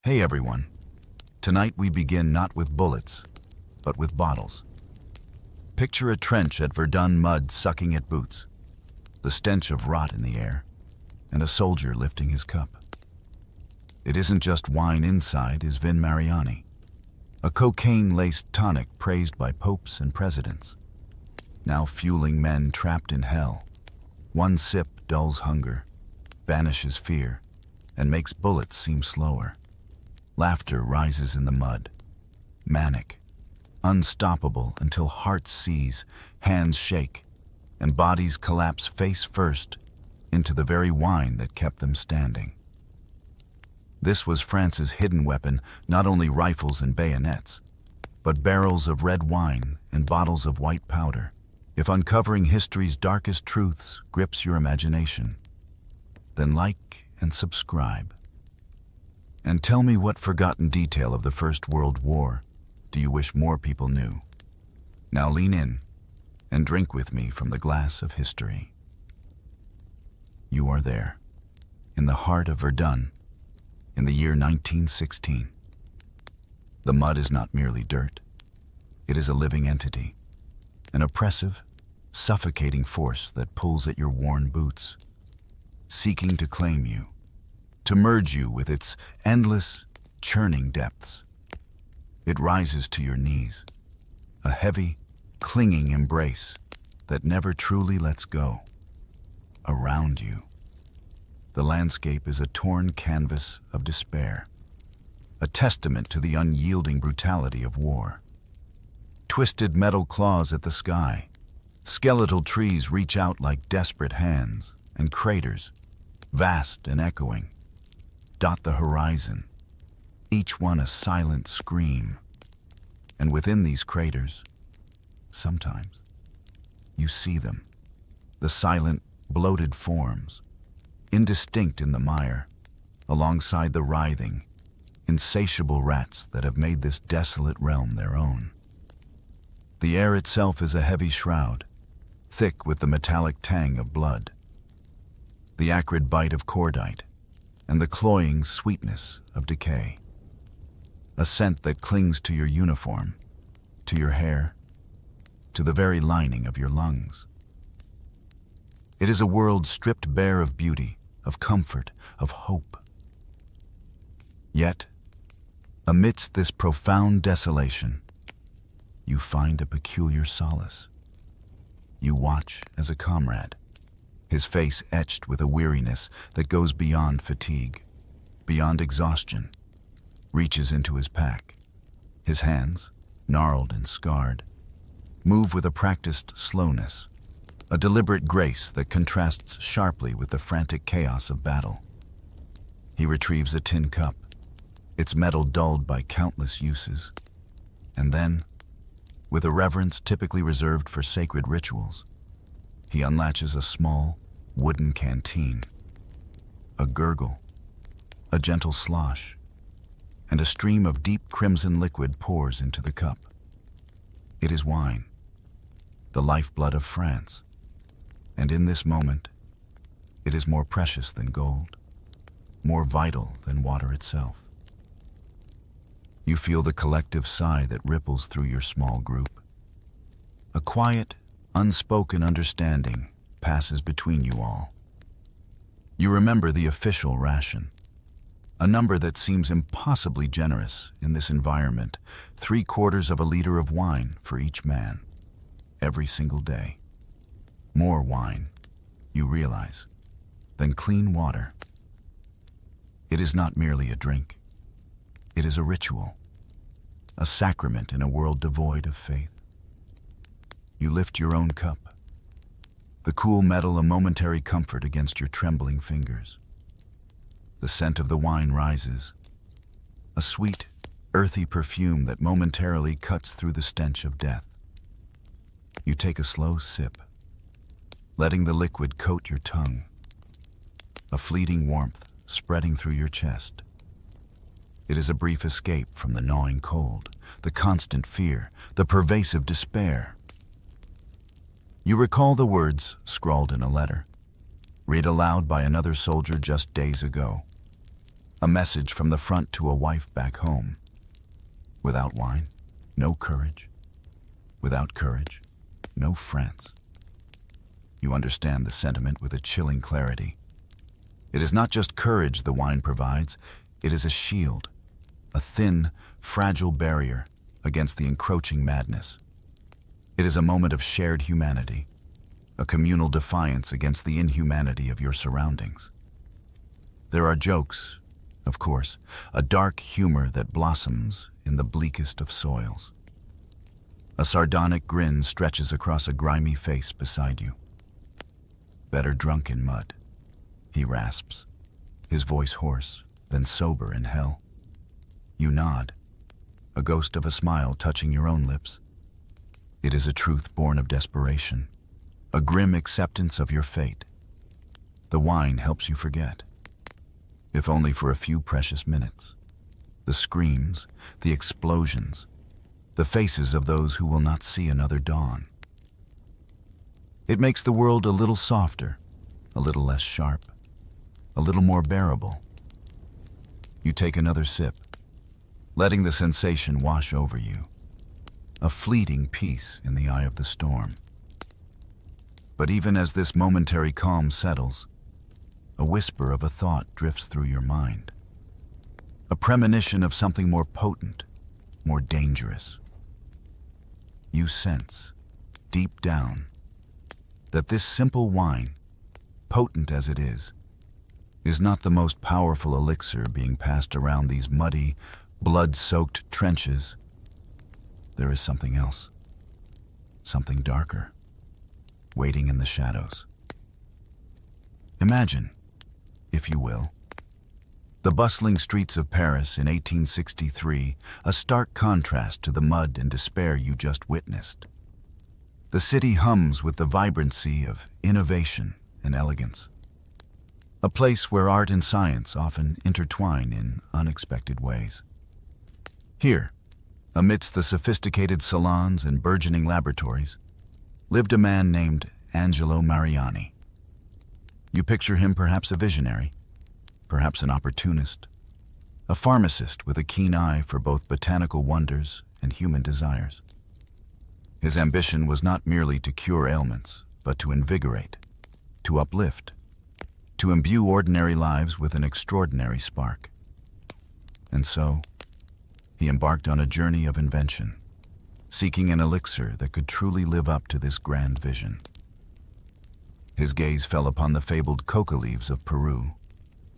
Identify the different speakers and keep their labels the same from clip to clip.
Speaker 1: Hey everyone. Tonight we begin not with bullets, but with bottles. Picture a trench at Verdun, mud sucking at boots, the stench of rot in the air, and a soldier lifting his cup. It isn't just wine inside, is Vin Mariani, a cocaine-laced tonic praised by popes and presidents, now fueling men trapped in hell. One sip dulls hunger, banishes fear, and makes bullets seem slower. Laughter rises in the mud, manic, unstoppable until hearts seize, hands shake, and bodies collapse face first into the very wine that kept them standing. This was France's hidden weapon, not only rifles and bayonets, but barrels of red wine and bottles of white powder. If uncovering history's darkest truths grips your imagination, then like and subscribe. And tell me, what forgotten detail of the First World War do you wish more people knew? Now lean in and drink with me from the glass of history. You are there, in the heart of Verdun, in the year 1916. The mud is not merely dirt. It is a living entity, an oppressive, suffocating force that pulls at your worn boots, seeking to claim you, to merge you with its endless, churning depths. It rises to your knees, a heavy, clinging embrace that never truly lets go. Around you, the landscape is a torn canvas of despair, a testament to the unyielding brutality of war. Twisted metal claws at the sky, skeletal trees reach out like desperate hands, and craters, vast and echoing, dot the horizon, each one a silent scream. And within these craters, sometimes, you see them, the silent, bloated forms, indistinct in the mire, alongside the writhing, insatiable rats that have made this desolate realm their own. The air itself is a heavy shroud, thick with the metallic tang of blood, the acrid bite of cordite, and the cloying sweetness of decay. A scent that clings to your uniform, to your hair, to the very lining of your lungs. It is a world stripped bare of beauty, of comfort, of hope. Yet, amidst this profound desolation, you find a peculiar solace. You watch as a comrade, his face etched with a weariness that goes beyond fatigue, beyond exhaustion, reaches into his pack. His hands, gnarled and scarred, move with a practiced slowness, a deliberate grace that contrasts sharply with the frantic chaos of battle. He retrieves a tin cup, its metal dulled by countless uses, and then, with a reverence typically reserved for sacred rituals, he unlatches a small, wooden canteen. A gurgle, a gentle slosh, and a stream of deep crimson liquid pours into the cup. It is wine, the lifeblood of France, and in this moment, it is more precious than gold, more vital than water itself. You feel the collective sigh that ripples through your small group. A quiet, unspoken understanding passes between you all. You remember the official ration, a number that seems impossibly generous in this environment, 3/4 of a liter of wine for each man, every single day. More wine, you realize, than clean water. It is not merely a drink. It is a ritual, a sacrament in a world devoid of faith. You lift your own cup, the cool metal a momentary comfort against your trembling fingers. The scent of the wine rises, a sweet, earthy perfume that momentarily cuts through the stench of death. You take a slow sip, letting the liquid coat your tongue, a fleeting warmth spreading through your chest. It is a brief escape from the gnawing cold, the constant fear, the pervasive despair. You recall the words scrawled in a letter, read aloud by another soldier just days ago. A message from the front to a wife back home. Without wine, no courage. Without courage, no France. You understand the sentiment with a chilling clarity. It is not just courage the wine provides, it is a shield, a thin, fragile barrier against the encroaching madness. It is a moment of shared humanity, a communal defiance against the inhumanity of your surroundings. There are jokes, of course, a dark humor that blossoms in the bleakest of soils. A sardonic grin stretches across a grimy face beside you. Better drunk in mud, he rasps, his voice hoarse, then sober in hell. You nod, a ghost of a smile touching your own lips. It is a truth born of desperation, a grim acceptance of your fate. The wine helps you forget, if only for a few precious minutes. The screams, the explosions, the faces of those who will not see another dawn. It makes the world a little softer, a little less sharp, a little more bearable. You take another sip, letting the sensation wash over you, a fleeting peace in the eye of the storm. But even as this momentary calm settles, a whisper of a thought drifts through your mind, a premonition of something more potent, more dangerous. You sense, deep down, that this simple wine, potent as it is not the most powerful elixir being passed around these muddy, blood-soaked trenches. There is something else, something darker, waiting in the shadows. Imagine, if you will, the bustling streets of Paris in 1863, a stark contrast to the mud and despair you just witnessed. The city hums with the vibrancy of innovation and elegance. A place where art and science often intertwine in unexpected ways. Here, amidst the sophisticated salons and burgeoning laboratories, lived a man named Angelo Mariani. You picture him perhaps a visionary, perhaps an opportunist, a pharmacist with a keen eye for both botanical wonders and human desires. His ambition was not merely to cure ailments, but to invigorate, to uplift, to imbue ordinary lives with an extraordinary spark. And so, he embarked on a journey of invention, seeking an elixir that could truly live up to this grand vision. His gaze fell upon the fabled coca leaves of Peru,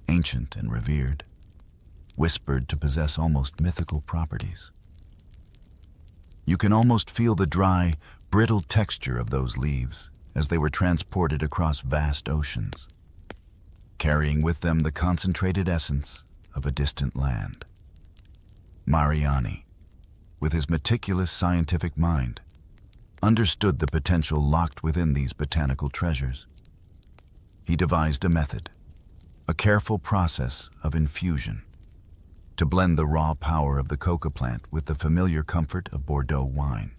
Speaker 1: ancient and revered, whispered to possess almost mythical properties. You can almost feel the dry, brittle texture of those leaves as they were transported across vast oceans, carrying with them the concentrated essence of a distant land. Mariani, with his meticulous scientific mind, understood the potential locked within these botanical treasures. He devised a method, a careful process of infusion, to blend the raw power of the coca plant with the familiar comfort of Bordeaux wine.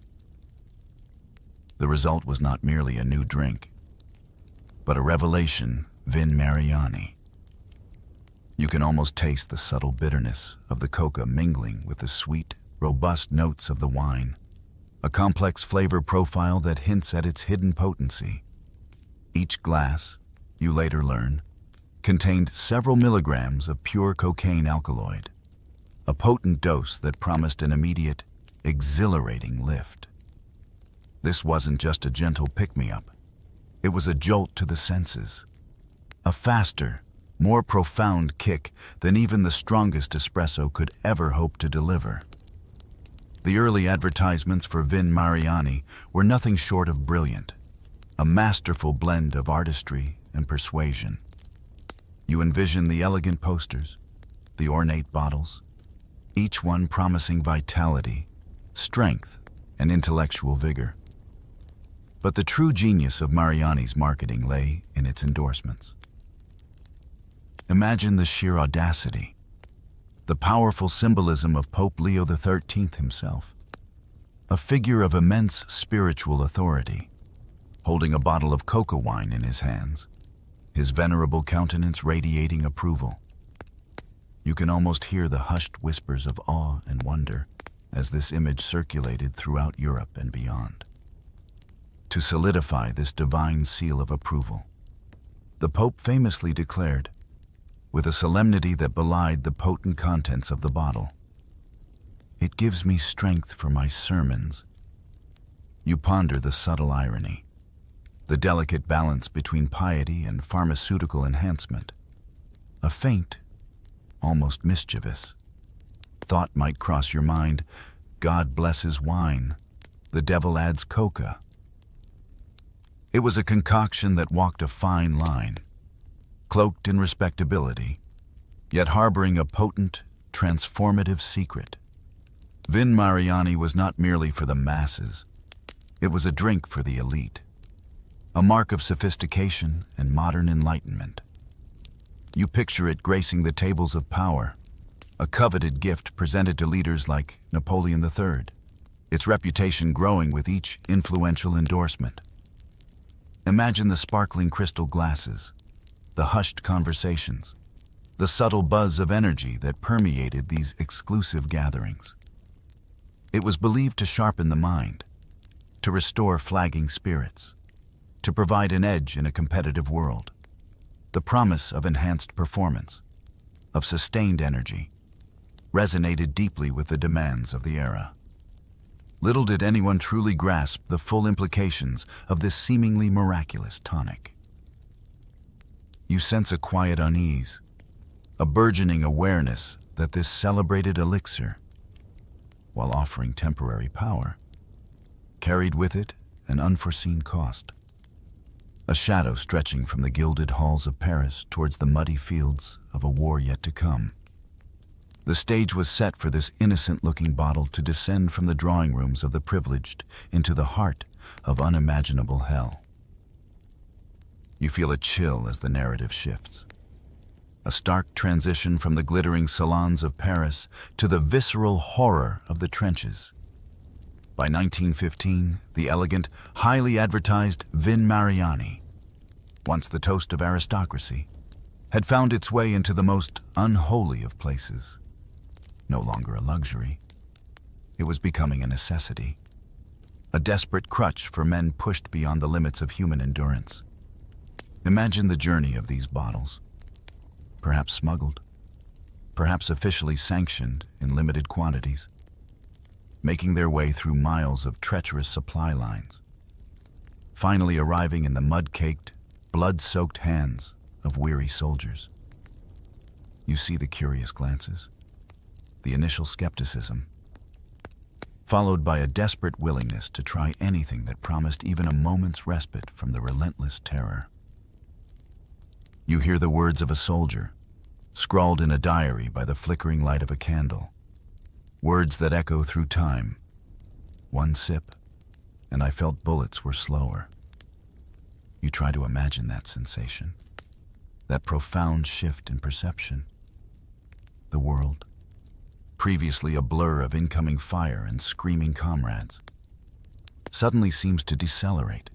Speaker 1: The result was not merely a new drink, but a revelation Vin Mariani. You can almost taste the subtle bitterness of the coca mingling with the sweet, robust notes of the wine, a complex flavor profile that hints at its hidden potency. Each glass, you later learn, contained several milligrams of pure cocaine alkaloid, a potent dose that promised an immediate, exhilarating lift. This wasn't just a gentle pick-me-up. It was a jolt to the senses, a faster, more profound kick than even the strongest espresso could ever hope to deliver. The early advertisements for Vin Mariani were nothing short of brilliant, a masterful blend of artistry and persuasion. You envision the elegant posters, the ornate bottles, each one promising vitality, strength, and intellectual vigor. But the true genius of Mariani's marketing lay in its endorsements. Imagine the sheer audacity, the powerful symbolism of Pope Leo XIII himself, a figure of immense spiritual authority, holding a bottle of coca wine in his hands, his venerable countenance radiating approval. You can almost hear the hushed whispers of awe and wonder as this image circulated throughout Europe and beyond. To solidify this divine seal of approval, the Pope famously declared, with a solemnity that belied the potent contents of the bottle, "It gives me strength for my sermons." You ponder the subtle irony, the delicate balance between piety and pharmaceutical enhancement. A faint, almost mischievous, thought might cross your mind: God blesses wine, the devil adds coca. It was a concoction that walked a fine line, cloaked in respectability, yet harboring a potent, transformative secret. Vin Mariani was not merely for the masses. It was a drink for the elite, a mark of sophistication and modern enlightenment. You picture it gracing the tables of power, a coveted gift presented to leaders like Napoleon III, its reputation growing with each influential endorsement. Imagine the sparkling crystal glasses, the hushed conversations, the subtle buzz of energy that permeated these exclusive gatherings. It was believed to sharpen the mind, to restore flagging spirits, to provide an edge in a competitive world. The promise of enhanced performance, of sustained energy, resonated deeply with the demands of the era. Little did anyone truly grasp the full implications of this seemingly miraculous tonic. You sense a quiet unease, a burgeoning awareness that this celebrated elixir, while offering temporary power, carried with it an unforeseen cost. A shadow stretching from the gilded halls of Paris towards the muddy fields of a war yet to come. The stage was set for this innocent-looking bottle to descend from the drawing rooms of the privileged into the heart of unimaginable hell. You feel a chill as the narrative shifts. A stark transition from the glittering salons of Paris to the visceral horror of the trenches. By 1915, the elegant, highly advertised Vin Mariani, once the toast of aristocracy, had found its way into the most unholy of places. No longer a luxury, it was becoming a necessity, a desperate crutch for men pushed beyond the limits of human endurance. Imagine the journey of these bottles, perhaps smuggled, perhaps officially sanctioned in limited quantities, making their way through miles of treacherous supply lines, finally arriving in the mud-caked, blood-soaked hands of weary soldiers. You see the curious glances, the initial skepticism, followed by a desperate willingness to try anything that promised even a moment's respite from the relentless terror. You hear the words of a soldier, scrawled in a diary by the flickering light of a candle, words that echo through time. One sip, and I felt bullets were slower. You try to imagine that sensation, that profound shift in perception. The world, previously a blur of incoming fire and screaming comrades, suddenly seems to decelerate,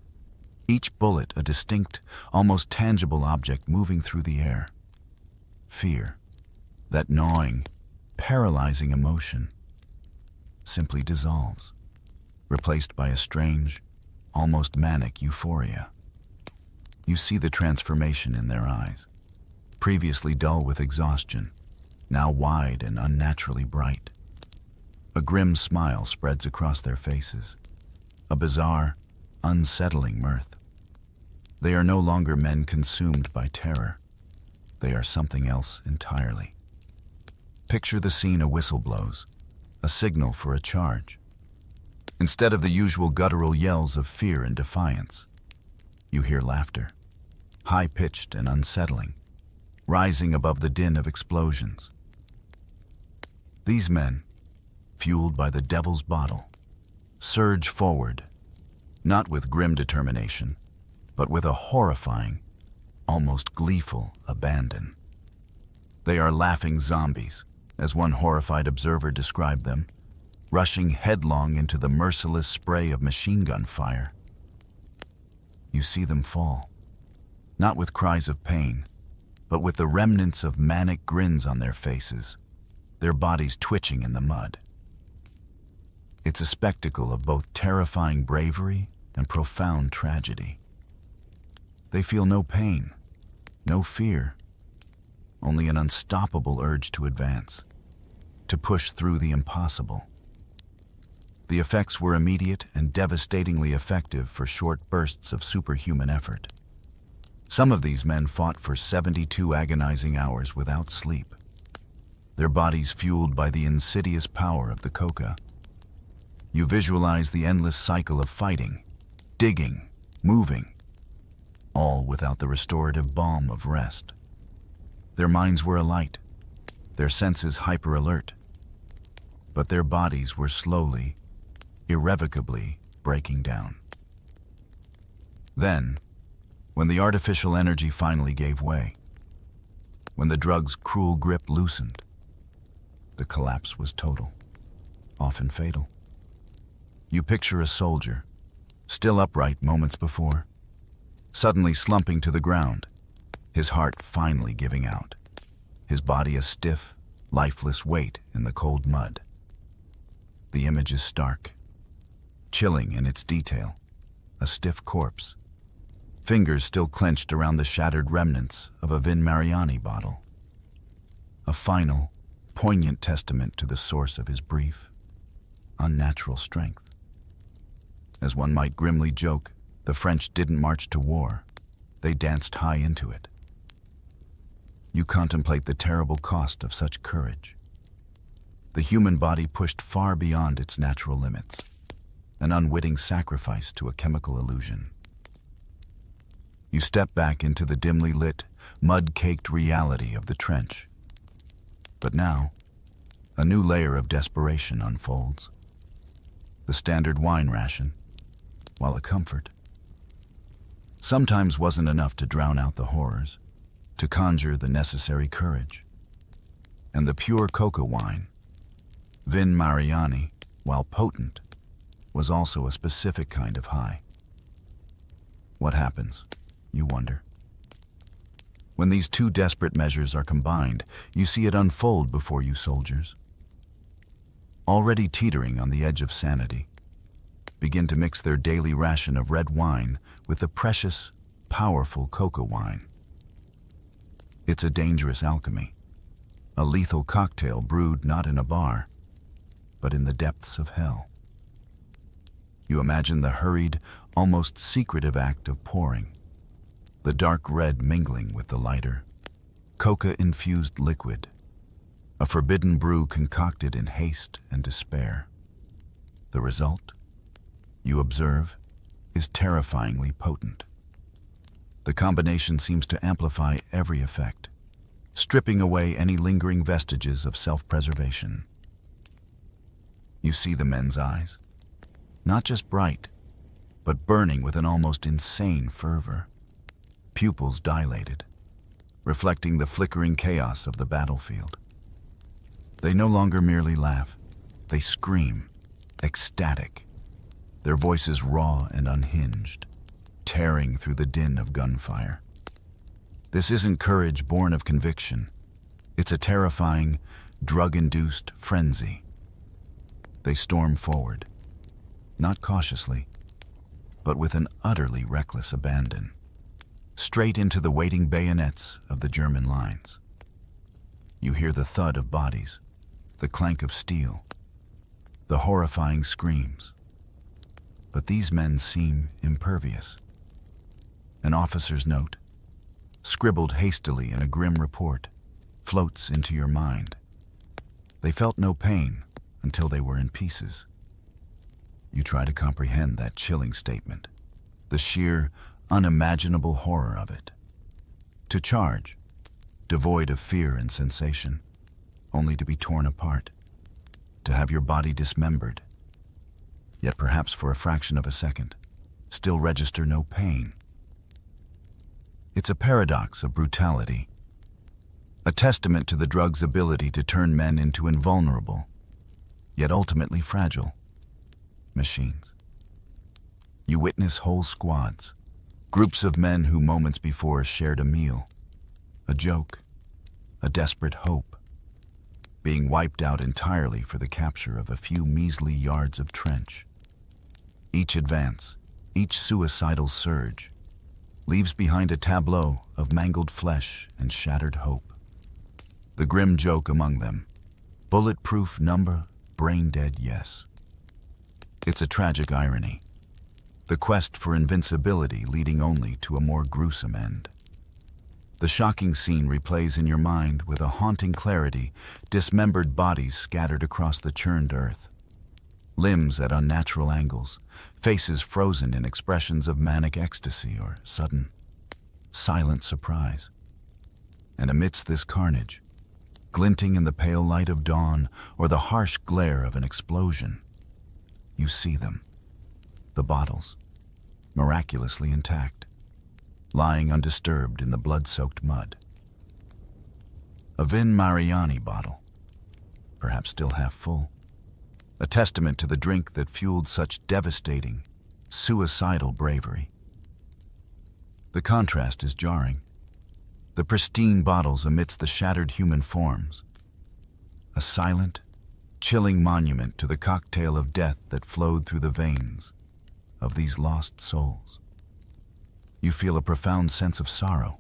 Speaker 1: each bullet a distinct, almost tangible object moving through the air. Fear, that gnawing, paralyzing emotion, simply dissolves, replaced by a strange, almost manic euphoria. You see the transformation in their eyes, previously dull with exhaustion, now wide and unnaturally bright. A grim smile spreads across their faces, a bizarre, unsettling mirth. They are no longer men consumed by terror. They are something else entirely. Picture the scene: a whistle blows, a signal for a charge. Instead of the usual guttural yells of fear and defiance, you hear laughter, high-pitched and unsettling, rising above the din of explosions. These men, fueled by the devil's bottle, surge forward, not with grim determination, but with a horrifying, almost gleeful abandon. They are laughing zombies, as one horrified observer described them, rushing headlong into the merciless spray of machine gun fire. You see them fall, not with cries of pain, but with the remnants of manic grins on their faces, their bodies twitching in the mud. It's a spectacle of both terrifying bravery and profound tragedy. They feel no pain, no fear, only an unstoppable urge to advance, to push through the impossible. The effects were immediate and devastatingly effective for short bursts of superhuman effort. Some of these men fought for 72 agonizing hours without sleep, their bodies fueled by the insidious power of the coca. You visualize the endless cycle of fighting, digging, moving, all without the restorative balm of rest. Their minds were alight, their senses hyper-alert, but their bodies were slowly, irrevocably breaking down. Then, when the artificial energy finally gave way, when the drug's cruel grip loosened, the collapse was total, often fatal. You picture a soldier, still upright moments before, suddenly slumping to the ground, his heart finally giving out, his body a stiff, lifeless weight in the cold mud. The image is stark, chilling in its detail, a stiff corpse, fingers still clenched around the shattered remnants of a Vin Mariani bottle. A final, poignant testament to the source of his brief, unnatural strength. As one might grimly joke, the French didn't march to war, they danced high into it. You contemplate the terrible cost of such courage. The human body pushed far beyond its natural limits, an unwitting sacrifice to a chemical illusion. You step back into the dimly lit, mud-caked reality of the trench. But now, a new layer of desperation unfolds. The standard wine ration, while a comfort, sometimes wasn't enough to drown out the horrors, to conjure the necessary courage. And the pure coca wine, Vin Mariani, while potent, was also a specific kind of high. What happens, you wonder? When these two desperate measures are combined, you see it unfold before you soldiers. Already teetering on the edge of sanity, begin to mix their daily ration of red wine with the precious, powerful coca wine. It's a dangerous alchemy, a lethal cocktail brewed not in a bar, but in the depths of hell. You imagine the hurried, almost secretive act of pouring, the dark red mingling with the lighter, coca-infused liquid, a forbidden brew concocted in haste and despair. The result, you observe, is terrifyingly potent. The combination seems to amplify every effect, stripping away any lingering vestiges of self-preservation. You see the men's eyes, not just bright, but burning with an almost insane fervor, pupils dilated, reflecting the flickering chaos of the battlefield. They no longer merely laugh, they scream, ecstatic, their voices raw and unhinged, tearing through the din of gunfire. This isn't courage born of conviction. It's a terrifying, drug-induced frenzy. They storm forward, not cautiously, but with an utterly reckless abandon, straight into the waiting bayonets of the German lines. You hear the thud of bodies, the clank of steel, the horrifying screams. But these men seem impervious. An officer's note, scribbled hastily in a grim report, floats into your mind. They felt no pain until they were in pieces. You try to comprehend that chilling statement, the sheer, unimaginable horror of it. To charge, devoid of fear and sensation, only to be torn apart, to have your body dismembered, yet perhaps for a fraction of a second, still register no pain. It's a paradox of brutality, a testament to the drug's ability to turn men into invulnerable, yet ultimately fragile, machines. You witness whole squads, groups of men who moments before shared a meal, A joke, a desperate hope, being wiped out entirely for the capture of a few measly yards of trench. Each advance, each suicidal surge, leaves behind a tableau of mangled flesh and shattered hope. The grim joke among them, bulletproof number, brain-dead yes. It's a tragic irony, the quest for invincibility leading only to a more gruesome end. The shocking scene replays in your mind with a haunting clarity, dismembered bodies scattered across the churned earth. Limbs at unnatural angles, faces frozen in expressions of manic ecstasy or sudden, silent surprise. And amidst this carnage, glinting in the pale light of dawn or the harsh glare of an explosion, you see them, the bottles, miraculously intact, lying undisturbed in the blood-soaked mud. A Vin Mariani bottle, perhaps still half full, a testament to the drink that fueled such devastating, suicidal bravery. The contrast is jarring. The pristine bottles amidst the shattered human forms, a silent, chilling monument to the cocktail of death that flowed through the veins of these lost souls. You feel a profound sense of sorrow,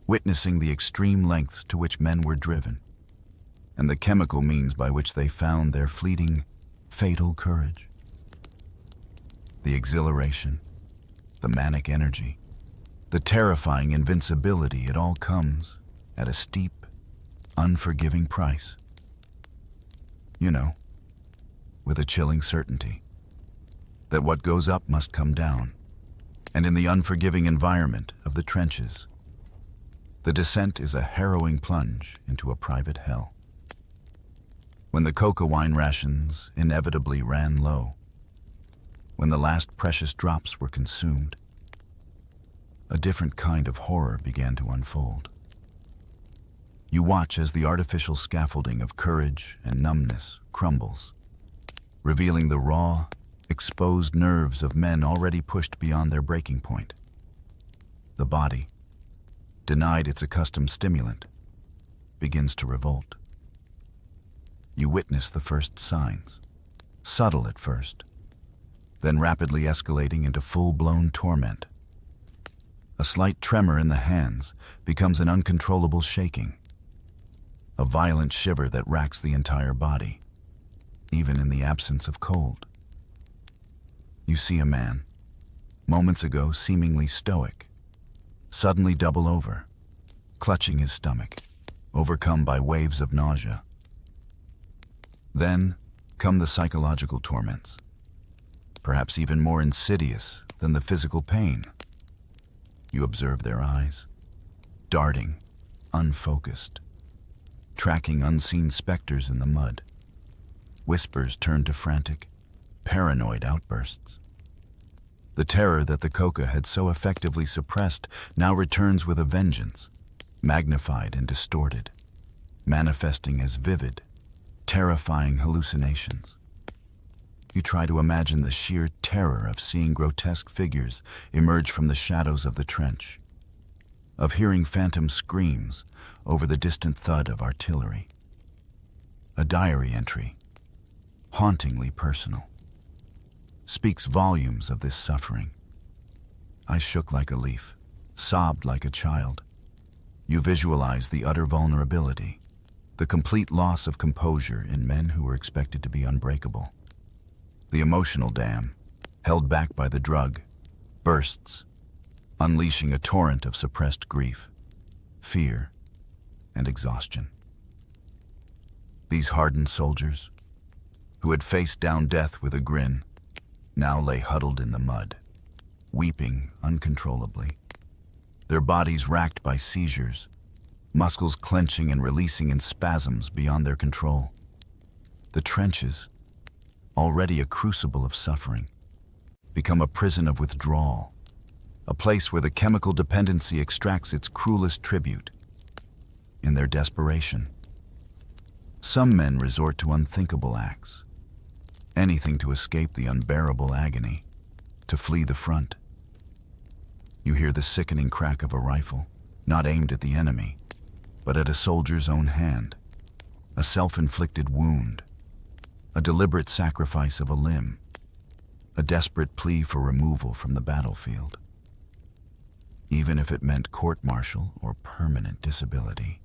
Speaker 1: witnessing the extreme lengths to which men were driven, and the chemical means by which they found their fleeting, fatal courage. The exhilaration, the manic energy, the terrifying invincibility, it all comes at a steep, unforgiving price. You know, with a chilling certainty that what goes up must come down, and in the unforgiving environment of the trenches, the descent is a harrowing plunge into a private hell. When the coca wine rations inevitably ran low, when the last precious drops were consumed, a different kind of horror began to unfold. You watch as the artificial scaffolding of courage and numbness crumbles, revealing the raw, exposed nerves of men already pushed beyond their breaking point. The body, denied its accustomed stimulant, begins to revolt. You witness the first signs, subtle at first, then rapidly escalating into full-blown torment. A slight tremor in the hands becomes an uncontrollable shaking, a violent shiver that racks the entire body, even in the absence of cold. You see a man, moments ago seemingly stoic, suddenly double over, clutching his stomach, overcome by waves of nausea. Then come the psychological torments, perhaps even more insidious than the physical pain. You observe their eyes, darting, unfocused, tracking unseen specters in the mud. Whispers turn to frantic, paranoid outbursts. The terror that the coca had so effectively suppressed now returns with a vengeance, magnified and distorted, manifesting as vivid, terrifying hallucinations. You try to imagine the sheer terror of seeing grotesque figures emerge from the shadows of the trench, of hearing phantom screams over the distant thud of artillery. A diary entry, hauntingly personal, speaks volumes of this suffering. I shook like a leaf, sobbed like a child. You visualize the utter vulnerability, the complete loss of composure in men who were expected to be unbreakable. The emotional dam, held back by the drug, bursts, unleashing a torrent of suppressed grief, fear, and exhaustion. These hardened soldiers, who had faced down death with a grin, now lay huddled in the mud, weeping uncontrollably, their bodies racked by seizures, muscles clenching and releasing in spasms beyond their control. The trenches, already a crucible of suffering, become a prison of withdrawal, a place where the chemical dependency extracts its cruelest tribute. In their desperation, some men resort to unthinkable acts, anything to escape the unbearable agony, to flee the front. You hear the sickening crack of a rifle, not aimed at the enemy, but at a soldier's own hand, a self-inflicted wound, a deliberate sacrifice of a limb, a desperate plea for removal from the battlefield, even if it meant court-martial or permanent disability.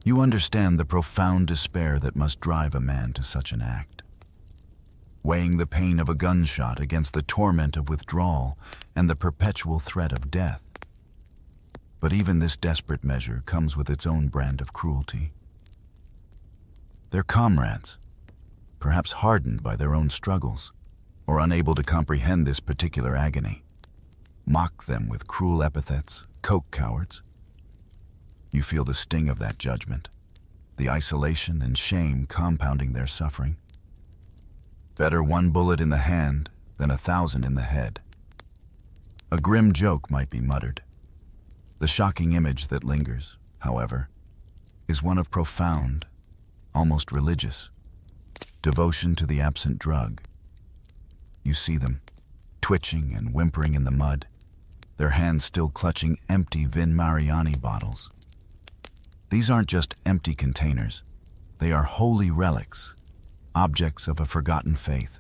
Speaker 1: You understand the profound despair that must drive a man to such an act, weighing the pain of a gunshot against the torment of withdrawal and the perpetual threat of death. But even this desperate measure comes with its own brand of cruelty. Their comrades, perhaps hardened by their own struggles, or unable to comprehend this particular agony, mock them with cruel epithets, "coke cowards." You feel the sting of that judgment, the isolation and shame compounding their suffering. Better one bullet in the hand than 1,000 in the head. A grim joke might be muttered. The shocking image that lingers, however, is one of profound, almost religious, devotion to the absent drug. You see them, twitching and whimpering in the mud, their hands still clutching empty Vin Mariani bottles. These aren't just empty containers. They are holy relics, objects of a forgotten faith,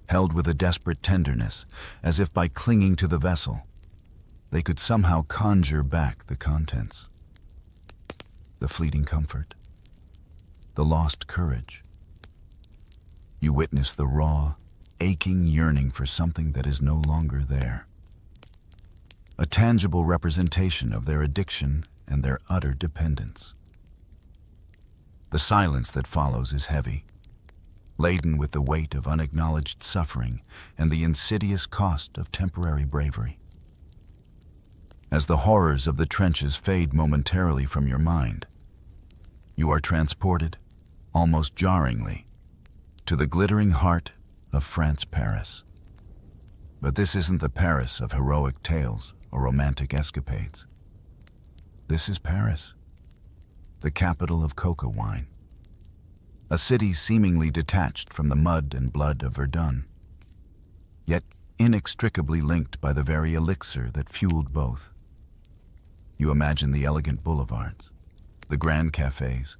Speaker 1: held with a desperate tenderness, as if by clinging to the vessel, they could somehow conjure back the contents, the fleeting comfort, the lost courage. You witness the raw, aching yearning for something that is no longer there, a tangible representation of their addiction and their utter dependence. The silence that follows is heavy, laden with the weight of unacknowledged suffering and the insidious cost of temporary bravery. As the horrors of the trenches fade momentarily from your mind, you are transported, almost jarringly, to the glittering heart of France Paris. But this isn't the Paris of heroic tales or romantic escapades. This is Paris, the capital of coca wine, a city seemingly detached from the mud and blood of Verdun, yet inextricably linked by the very elixir that fueled both. You imagine the elegant boulevards, the grand cafes,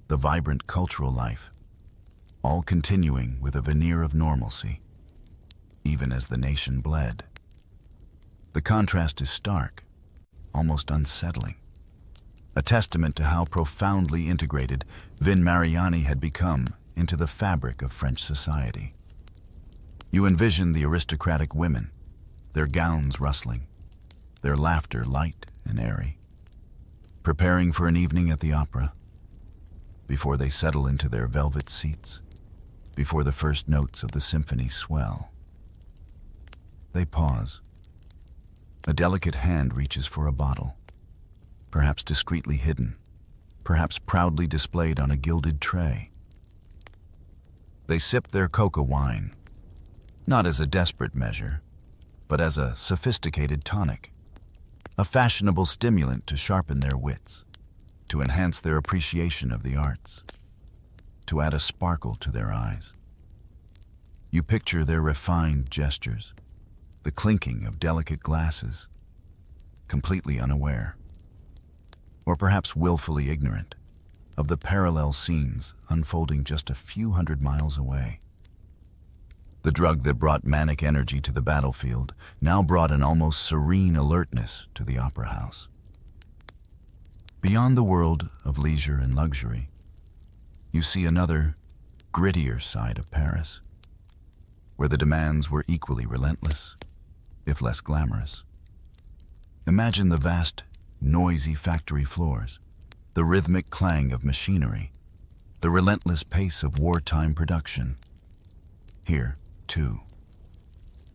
Speaker 1: the vibrant cultural life, all continuing with a veneer of normalcy, even as the nation bled. The contrast is stark, almost unsettling, a testament to how profoundly integrated Vin Mariani had become into the fabric of French society. You envision the aristocratic women, their gowns rustling, their laughter light and airy, preparing for an evening at the opera, before they settle into their velvet seats, before the first notes of the symphony swell. They pause. A delicate hand reaches for a bottle, perhaps discreetly hidden, perhaps proudly displayed on a gilded tray. They sip their coca wine, not as a desperate measure, but as a sophisticated tonic, a fashionable stimulant to sharpen their wits, to enhance their appreciation of the arts, to add a sparkle to their eyes. You picture their refined gestures, the clinking of delicate glasses, completely unaware, or perhaps willfully ignorant, of the parallel scenes unfolding just a few hundred miles away. The drug that brought manic energy to the battlefield now brought an almost serene alertness to the opera house. Beyond the world of leisure and luxury, you see another, grittier side of Paris, where the demands were equally relentless, if less glamorous. Imagine the vast, noisy factory floors, the rhythmic clang of machinery, the relentless pace of wartime production. Here, too,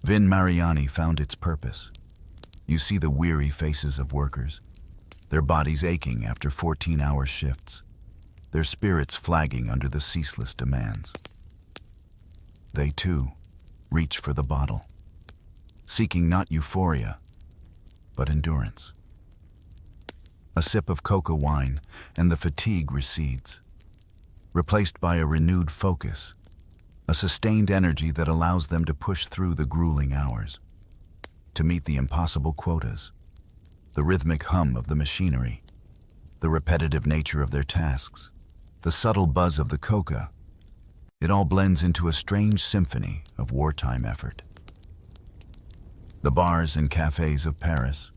Speaker 1: Vin Mariani found its purpose. You see the weary faces of workers, their bodies aching after 14-hour shifts, their spirits flagging under the ceaseless demands. They, too, reach for the bottle, seeking not euphoria, but endurance. A sip of coca wine, and the fatigue recedes, replaced by a renewed focus, a sustained energy that allows them to push through the grueling hours, to meet the impossible quotas, the rhythmic hum of the machinery, the repetitive nature of their tasks, the subtle buzz of the coca, it all blends into a strange symphony of wartime effort. The bars and cafes of Paris,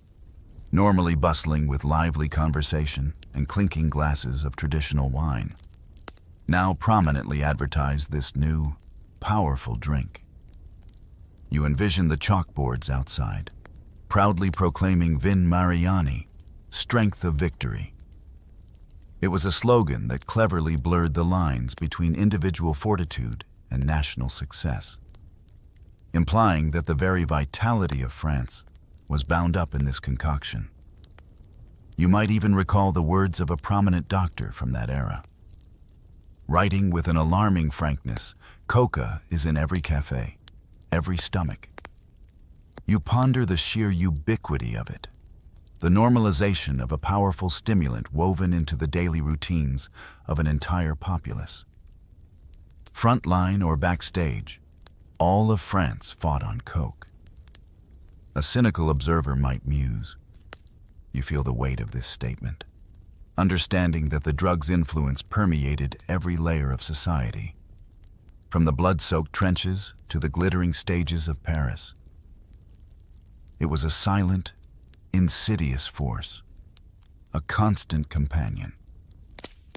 Speaker 1: normally bustling with lively conversation and clinking glasses of traditional wine, now prominently advertise this new, powerful drink. You envision the chalkboards outside, proudly proclaiming Vin Mariani, strength of victory. It was a slogan that cleverly blurred the lines between individual fortitude and national success, implying that the very vitality of France was bound up in this concoction. You might even recall the words of a prominent doctor from that era. Writing with an alarming frankness, coca is in every cafe, every stomach. You ponder the sheer ubiquity of it, the normalization of a powerful stimulant woven into the daily routines of an entire populace. Frontline or backstage, all of France fought on coke. A cynical observer might muse. You feel the weight of this statement, understanding that the drug's influence permeated every layer of society, from the blood-soaked trenches to the glittering stages of Paris. It was a silent, insidious force, a constant companion,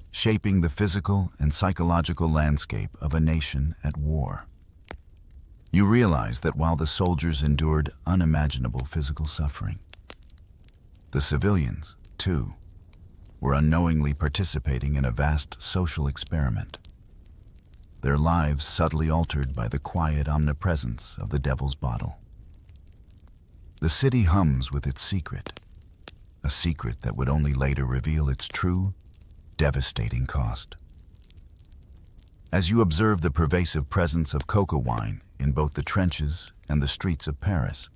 Speaker 1: shaping the physical and psychological landscape of a nation at war. You realize that while the soldiers endured unimaginable physical suffering, the civilians, too, were unknowingly participating in a vast social experiment, their lives subtly altered by the quiet omnipresence of the devil's bottle. The city hums with its secret, a secret that would only later reveal its true, devastating cost. As you observe the pervasive presence of coca wine in both the trenches and the streets of Paris,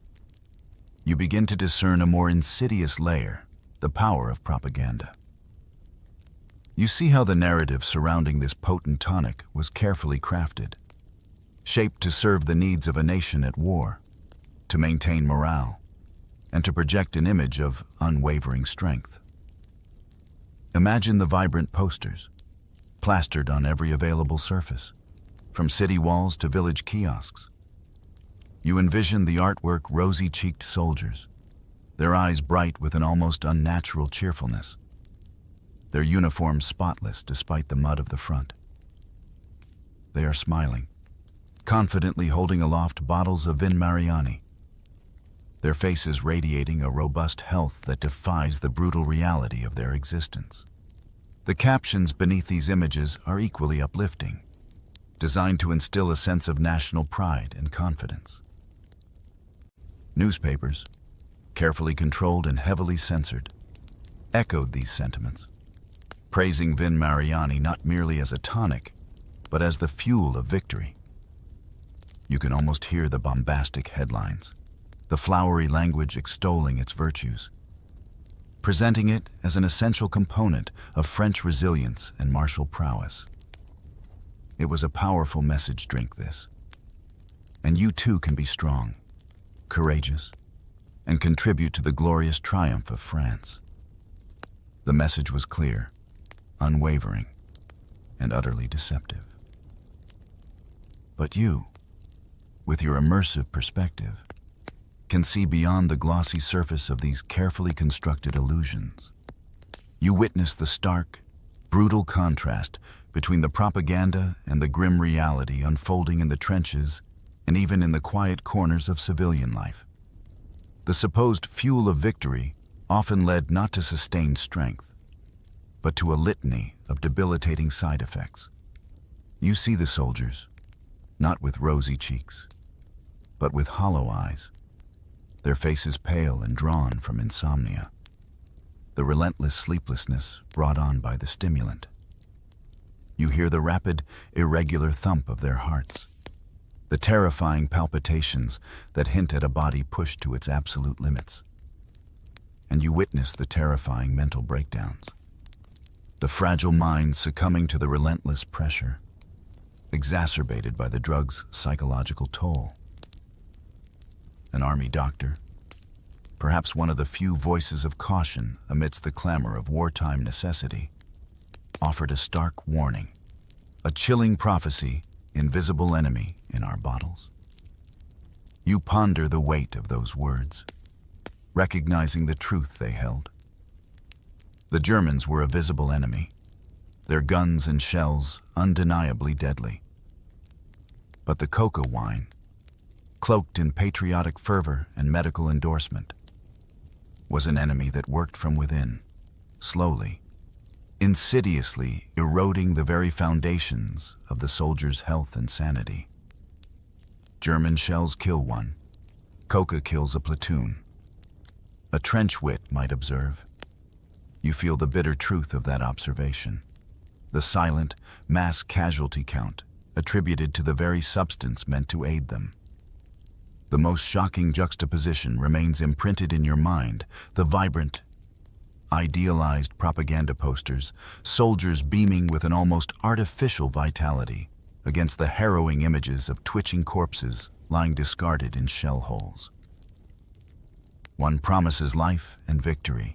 Speaker 1: you begin to discern a more insidious layer, the power of propaganda. You see how the narrative surrounding this potent tonic was carefully crafted, shaped to serve the needs of a nation at war, to maintain morale, and to project an image of unwavering strength. Imagine the vibrant posters, plastered on every available surface, from city walls to village kiosks. You envision the artwork rosy-cheeked soldiers, their eyes bright with an almost unnatural cheerfulness, their uniforms spotless despite the mud of the front. They are smiling, confidently holding aloft bottles of Vin Mariani, their faces radiating a robust health that defies the brutal reality of their existence. The captions beneath these images are equally uplifting, designed to instill a sense of national pride and confidence. Newspapers, carefully controlled and heavily censored, echoed these sentiments, praising Vin Mariani not merely as a tonic, but as the fuel of victory. You can almost hear the bombastic headlines, the flowery language extolling its virtues, presenting it as an essential component of French resilience and martial prowess. It was a powerful message drink, this. And you too can be strong, courageous, and contribute to the glorious triumph of France. The message was clear, unwavering, and utterly deceptive. But you, with your immersive perspective, can see beyond the glossy surface of these carefully constructed illusions. You witness the stark, brutal contrast between the propaganda and the grim reality unfolding in the trenches and even in the quiet corners of civilian life. The supposed fuel of victory often led not to sustained strength, but to a litany of debilitating side effects. You see the soldiers, not with rosy cheeks, but with hollow eyes, their faces pale and drawn from insomnia, the relentless sleeplessness brought on by the stimulant. You hear the rapid, irregular thump of their hearts, the terrifying palpitations that hint at a body pushed to its absolute limits. And you witness the terrifying mental breakdowns, the fragile minds succumbing to the relentless pressure, exacerbated by the drug's psychological toll. An army doctor, perhaps one of the few voices of caution amidst the clamor of wartime necessity, offered a stark warning, a chilling prophecy, invisible enemy in our bottles. You ponder the weight of those words, recognizing the truth they held. The Germans were a visible enemy, their guns and shells undeniably deadly. But the coca wine, cloaked in patriotic fervor and medical endorsement, was an enemy that worked from within, slowly, insidiously eroding the very foundations of the soldier's health and sanity. German shells kill one, coca kills a platoon. A trench wit might observe. You feel the bitter truth of that observation, the silent mass casualty count attributed to the very substance meant to aid them. The most shocking juxtaposition remains imprinted in your mind, the vibrant, idealized propaganda posters, soldiers beaming with an almost artificial vitality against the harrowing images of twitching corpses lying discarded in shell holes. One promises life and victory,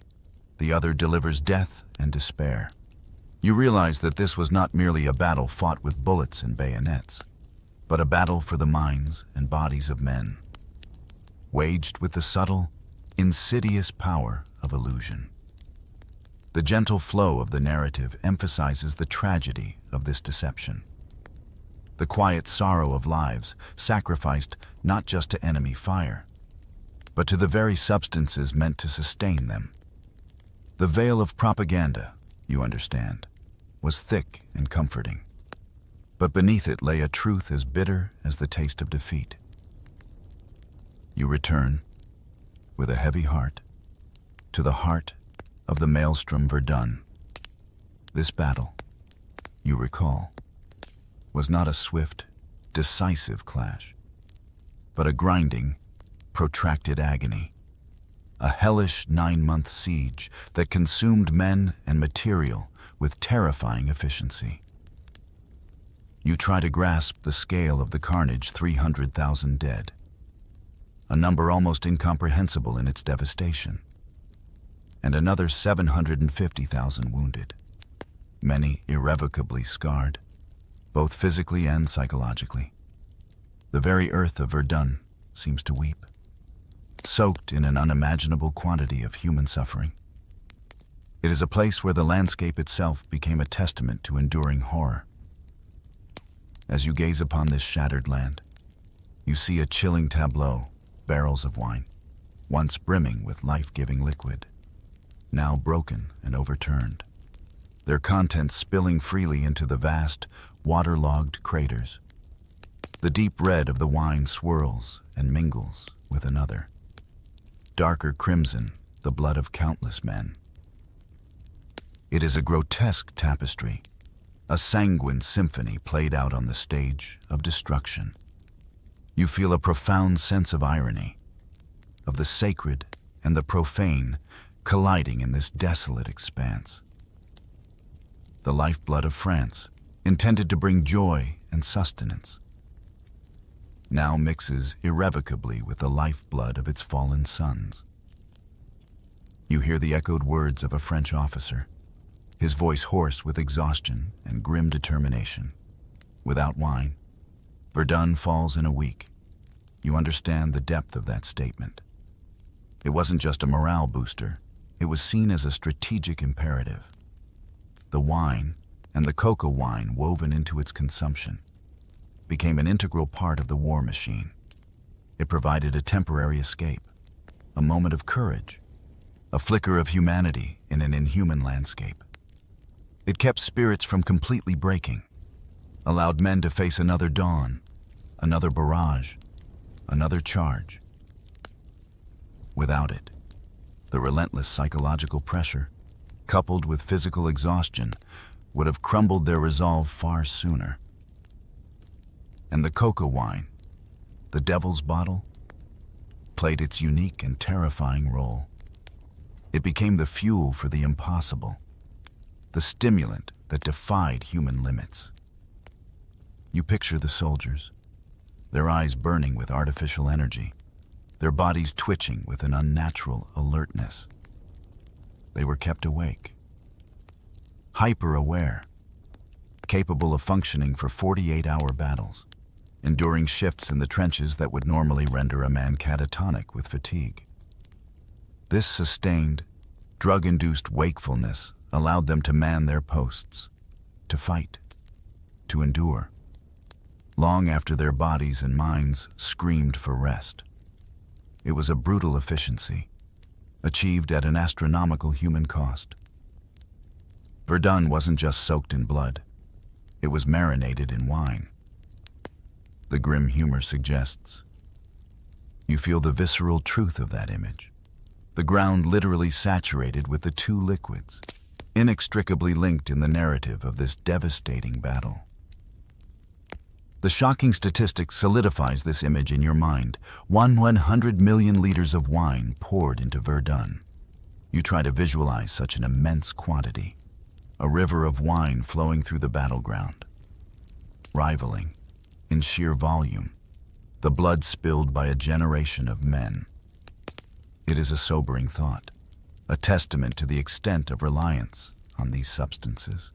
Speaker 1: the other delivers death and despair. You realize that this was not merely a battle fought with bullets and bayonets, but a battle for the minds and bodies of men, waged with the subtle, insidious power of illusion. The gentle flow of the narrative emphasizes the tragedy of this deception, the quiet sorrow of lives sacrificed not just to enemy fire, but to the very substances meant to sustain them. The veil of propaganda, you understand, was thick and comforting, but beneath it lay a truth as bitter as the taste of defeat. You return, with a heavy heart, to the heart of the maelstrom Verdun. This battle, you recall, was not a swift, decisive clash, but a grinding, protracted agony, a hellish 9-month siege that consumed men and material with terrifying efficiency. You try to grasp the scale of the carnage: 300,000 dead, a number almost incomprehensible in its devastation, and another 750,000 wounded, many irrevocably scarred, both physically and psychologically. The very earth of Verdun seems to weep, soaked in an unimaginable quantity of human suffering. It is a place where the landscape itself became a testament to enduring horror. As you gaze upon this shattered land, you see a chilling tableau: barrels of wine, once brimming with life-giving liquid, now broken and overturned, their contents spilling freely into the vast, waterlogged craters. The deep red of the wine swirls and mingles with another, darker crimson, the blood of countless men. It is a grotesque tapestry, a sanguine symphony played out on the stage of destruction. You feel a profound sense of irony, of the sacred and the profane colliding in this desolate expanse. The lifeblood of France, intended to bring joy and sustenance, now mixes irrevocably with the lifeblood of its fallen sons. You hear the echoed words of a French officer, his voice hoarse with exhaustion and grim determination. Without wine, Verdun falls in a week. You understand the depth of that statement. It wasn't just a morale booster, it was seen as a strategic imperative. The wine, and the coca wine woven into its consumption, became an integral part of the war machine. It provided a temporary escape, a moment of courage, a flicker of humanity in an inhuman landscape. It kept spirits from completely breaking, allowed men to face another dawn, another barrage, another charge. Without it, the relentless psychological pressure, coupled with physical exhaustion, would have crumbled their resolve far sooner. And the coca wine, the devil's bottle, played its unique and terrifying role. It became the fuel for the impossible, the stimulant that defied human limits. You picture the soldiers, their eyes burning with artificial energy, their bodies twitching with an unnatural alertness. They were kept awake, hyper-aware, capable of functioning for 48-hour battles, enduring shifts in the trenches that would normally render a man catatonic with fatigue. This sustained, drug-induced wakefulness allowed them to man their posts, to fight, to endure, long after their bodies and minds screamed for rest. It was a brutal efficiency, achieved at an astronomical human cost. Verdun wasn't just soaked in blood, it was marinated in wine. The grim humor suggests. You feel the visceral truth of that image. The ground literally saturated with the two liquids, inextricably linked in the narrative of this devastating battle. The shocking statistic solidifies this image in your mind. 100 million liters of wine poured into Verdun. You try to visualize such an immense quantity, a river of wine flowing through the battleground, rivaling, in sheer volume, the blood spilled by a generation of men. It is a sobering thought, a testament to the extent of reliance on these substances.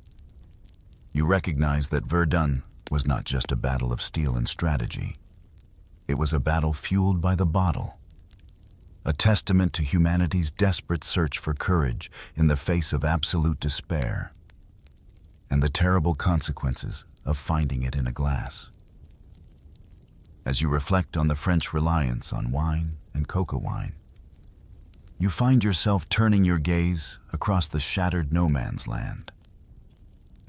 Speaker 1: You recognize that Verdun was not just a battle of steel and strategy. It was a battle fueled by the bottle, a testament to humanity's desperate search for courage in the face of absolute despair, and the terrible consequences of finding it in a glass. As you reflect on the French reliance on wine and coca wine, you find yourself turning your gaze across the shattered no man's land,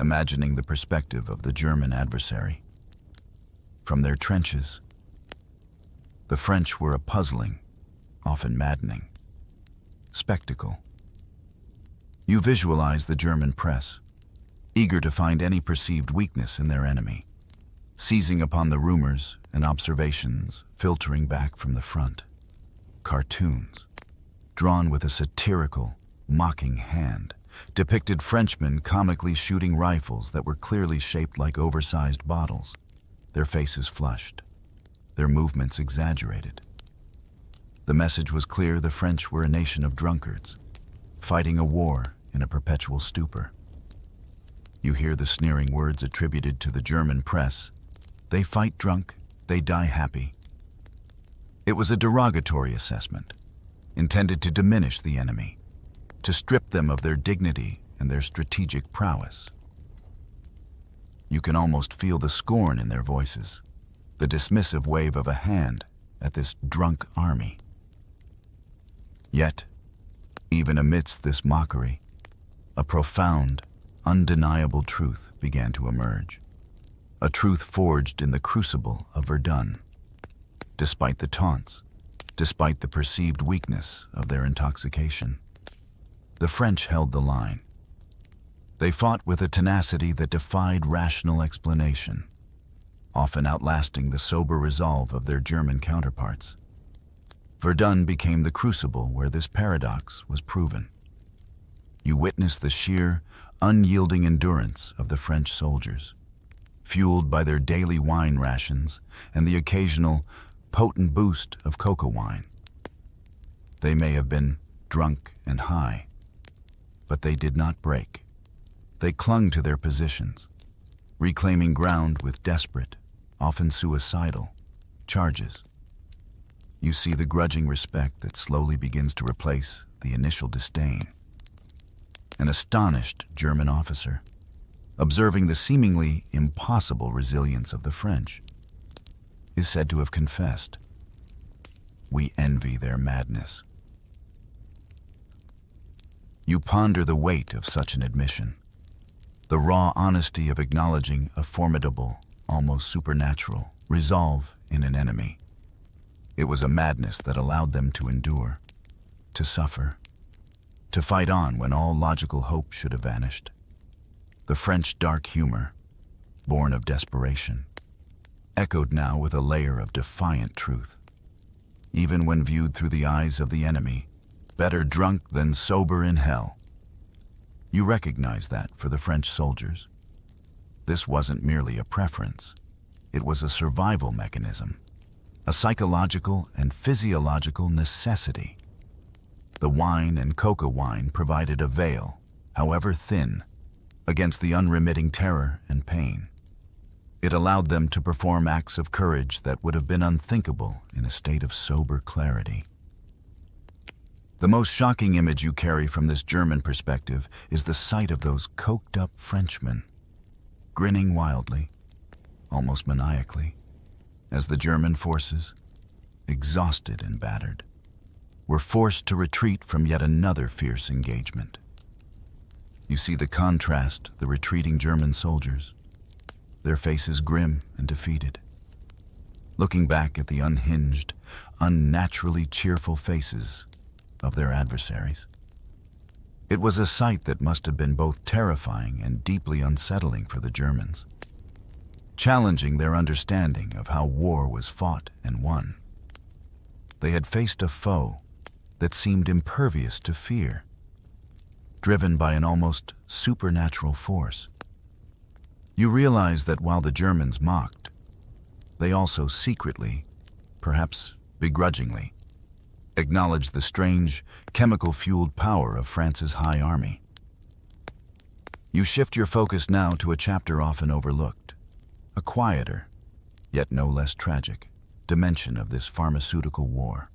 Speaker 1: imagining the perspective of the German adversary. From their trenches, the French were a puzzling, often maddening, spectacle. You visualize the German press, eager to find any perceived weakness in their enemy, seizing upon the rumors and observations filtering back from the front. Cartoons, drawn with a satirical, mocking hand, depicted Frenchmen comically shooting rifles that were clearly shaped like oversized bottles, their faces flushed, their movements exaggerated. The message was clear: the French were a nation of drunkards, fighting a war in a perpetual stupor. You hear the sneering words attributed to the German press: they fight drunk, they die happy. It was a derogatory assessment, intended to diminish the enemy, to strip them of their dignity and their strategic prowess. You can almost feel the scorn in their voices, the dismissive wave of a hand at this drunk army. Yet, even amidst this mockery, a profound, undeniable truth began to emerge. A truth forged in the crucible of Verdun. Despite the taunts, despite the perceived weakness of their intoxication, the French held the line. They fought with a tenacity that defied rational explanation, often outlasting the sober resolve of their German counterparts. Verdun became the crucible where this paradox was proven. You witness the sheer, unyielding endurance of the French soldiers, fueled by their daily wine rations and the occasional, potent boost of coca wine. They may have been drunk and high, but they did not break. They clung to their positions, reclaiming ground with desperate, often suicidal, charges. You see the grudging respect that slowly begins to replace the initial disdain. An astonished German officer, observing the seemingly impossible resilience of the French, is said to have confessed, "We envy their madness." You ponder the weight of such an admission, the raw honesty of acknowledging a formidable, almost supernatural, resolve in an enemy. It was a madness that allowed them to endure, to suffer, to fight on when all logical hope should have vanished. The French dark humor, born of desperation, echoed now with a layer of defiant truth. Even when viewed through the eyes of the enemy, better drunk than sober in hell. You recognize that for the French soldiers. This wasn't merely a preference, it was a survival mechanism, a psychological and physiological necessity. The wine and coca wine provided a veil, however thin, against the unremitting terror and pain. It allowed them to perform acts of courage that would have been unthinkable in a state of sober clarity. The most shocking image you carry from this German perspective is the sight of those coked-up Frenchmen, grinning wildly, almost maniacally, as the German forces, exhausted and battered, were forced to retreat from yet another fierce engagement. You see the contrast, the retreating German soldiers, their faces grim and defeated, looking back at the unhinged, unnaturally cheerful faces of their adversaries. It was a sight that must have been both terrifying and deeply unsettling for the Germans, challenging their understanding of how war was fought and won. They had faced a foe that seemed impervious to fear, driven by an almost supernatural force. You realize that while the Germans mocked, they also secretly, perhaps begrudgingly, acknowledged the strange, chemical-fueled power of France's high army. You shift your focus now to a chapter often overlooked, a quieter, yet no less tragic, dimension of this pharmaceutical war.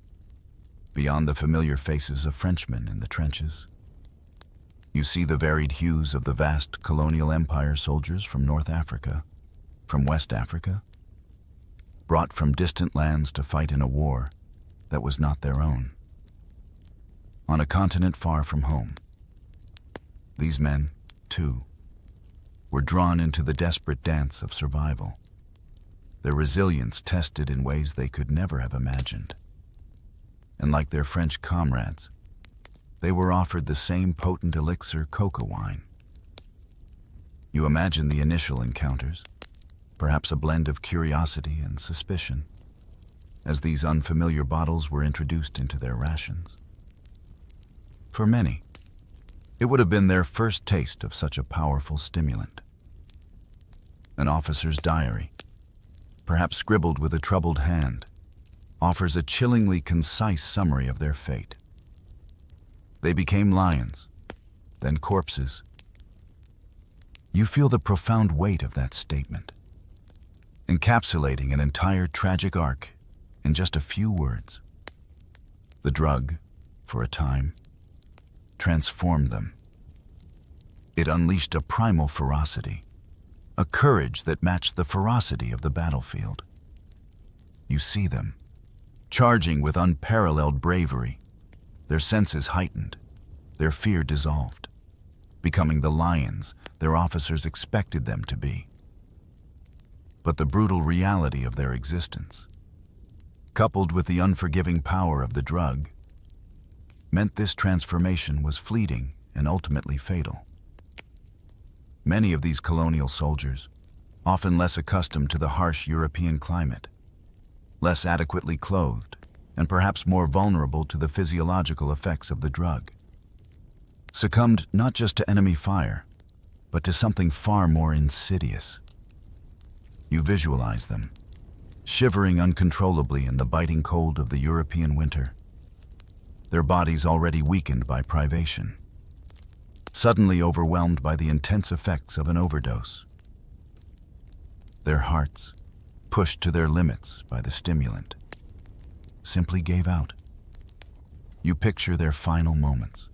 Speaker 1: Beyond the familiar faces of Frenchmen in the trenches, you see the varied hues of the vast colonial empire soldiers from North Africa, from West Africa, brought from distant lands to fight in a war that was not their own. On a continent far from home, these men, too, were drawn into the desperate dance of survival, their resilience tested in ways they could never have imagined. And like their French comrades, they were offered the same potent elixir coca wine. You imagine the initial encounters, perhaps a blend of curiosity and suspicion, as these unfamiliar bottles were introduced into their rations. For many, it would have been their first taste of such a powerful stimulant. An officer's diary, perhaps scribbled with a troubled hand, offers a chillingly concise summary of their fate. They became lions, then corpses. You feel the profound weight of that statement, encapsulating an entire tragic arc in just a few words. The drug, for a time, transformed them. It unleashed a primal ferocity, a courage that matched the ferocity of the battlefield. You see them, charging with unparalleled bravery, their senses heightened, their fear dissolved, becoming the lions their officers expected them to be. But the brutal reality of their existence, coupled with the unforgiving power of the drug, meant this transformation was fleeting and ultimately fatal. Many of these colonial soldiers, often less accustomed to the harsh European climate, less adequately clothed, and perhaps more vulnerable to the physiological effects of the drug, succumbed not just to enemy fire, but to something far more insidious. You visualize them, shivering uncontrollably in the biting cold of the European winter, their bodies already weakened by privation, suddenly overwhelmed by the intense effects of an overdose. Their hearts, pushed to their limits by the stimulant, simply gave out. You picture their final moments,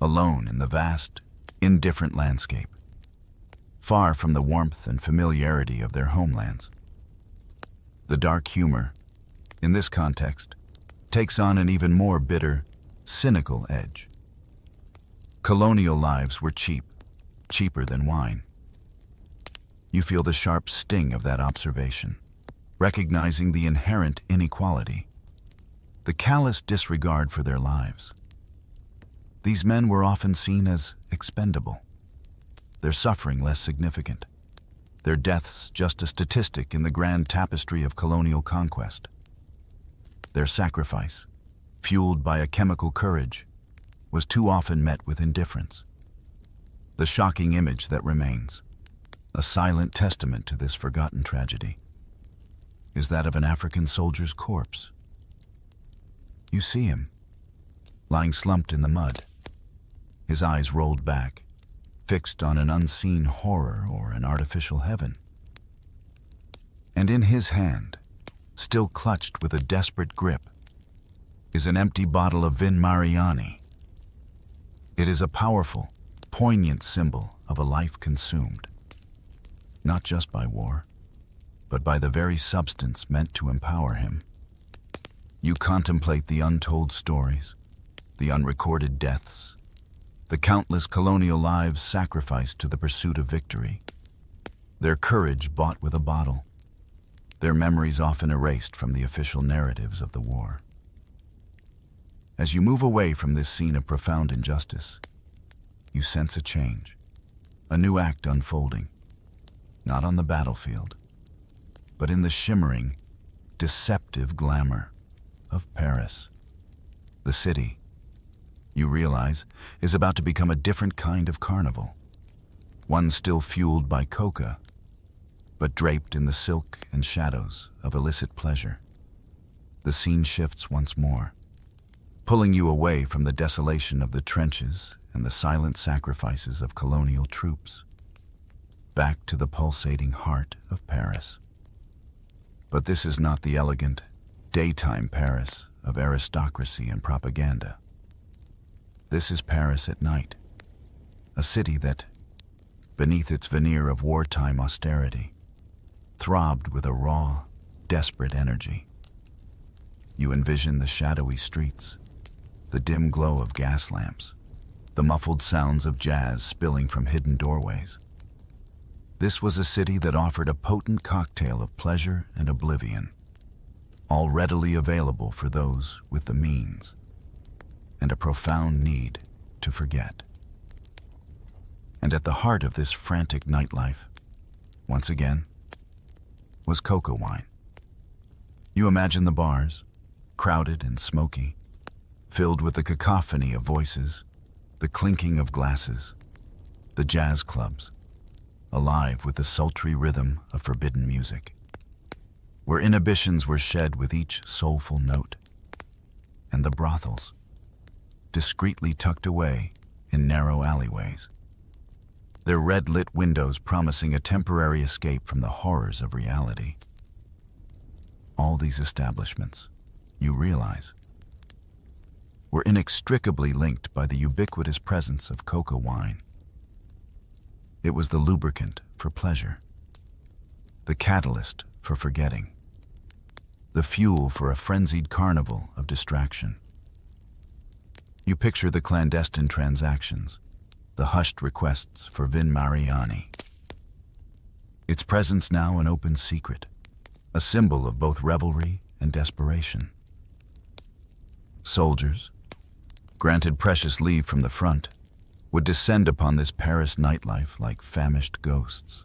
Speaker 1: alone in the vast, indifferent landscape, far from the warmth and familiarity of their homelands. The dark humor, in this context, takes on an even more bitter, cynical edge. Colonial lives were cheap, cheaper than wine. You feel the sharp sting of that observation, recognizing the inherent inequality, the callous disregard for their lives. These men were often seen as expendable, their suffering less significant, their deaths just a statistic in the grand tapestry of colonial conquest. Their sacrifice, fueled by a chemical courage, was too often met with indifference. The shocking image that remains, a silent testament to this forgotten tragedy, is that of an African soldier's corpse. You see him, lying slumped in the mud, his eyes rolled back, fixed on an unseen horror or an artificial heaven. And in his hand, still clutched with a desperate grip, is an empty bottle of Vin Mariani. It is a powerful, poignant symbol of a life consumed, not just by war, but by the very substance meant to empower him. You contemplate the untold stories, the unrecorded deaths, the countless colonial lives sacrificed to the pursuit of victory, their courage bought with a bottle, their memories often erased from the official narratives of the war. As you move away from this scene of profound injustice, you sense a change, a new act unfolding, not on the battlefield, but in the shimmering, deceptive glamour of Paris. The city, you realize, is about to become a different kind of carnival, one still fueled by coca, but draped in the silk and shadows of illicit pleasure. The scene shifts once more, pulling you away from the desolation of the trenches and the silent sacrifices of colonial troops, back to the pulsating heart of Paris. But this is not the elegant, daytime Paris of aristocracy and propaganda. This is Paris at night, a city that, beneath its veneer of wartime austerity, throbbed with a raw, desperate energy. You envision the shadowy streets, the dim glow of gas lamps, the muffled sounds of jazz spilling from hidden doorways. This was a city that offered a potent cocktail of pleasure and oblivion, all readily available for those with the means, and a profound need to forget. And at the heart of this frantic nightlife, once again, was coca wine. You imagine the bars, crowded and smoky, filled with the cacophony of voices, the clinking of glasses, the jazz clubs, alive with the sultry rhythm of forbidden music, where inhibitions were shed with each soulful note, and the brothels, discreetly tucked away in narrow alleyways, their red-lit windows promising a temporary escape from the horrors of reality. All these establishments, you realize, were inextricably linked by the ubiquitous presence of coca wine. It was the lubricant for pleasure, the catalyst for forgetting, the fuel for a frenzied carnival of distraction. You picture the clandestine transactions, the hushed requests for Vin Mariani. Its presence now an open secret, a symbol of both revelry and desperation. Soldiers, granted precious leave from the front, would descend upon this Paris nightlife like famished ghosts,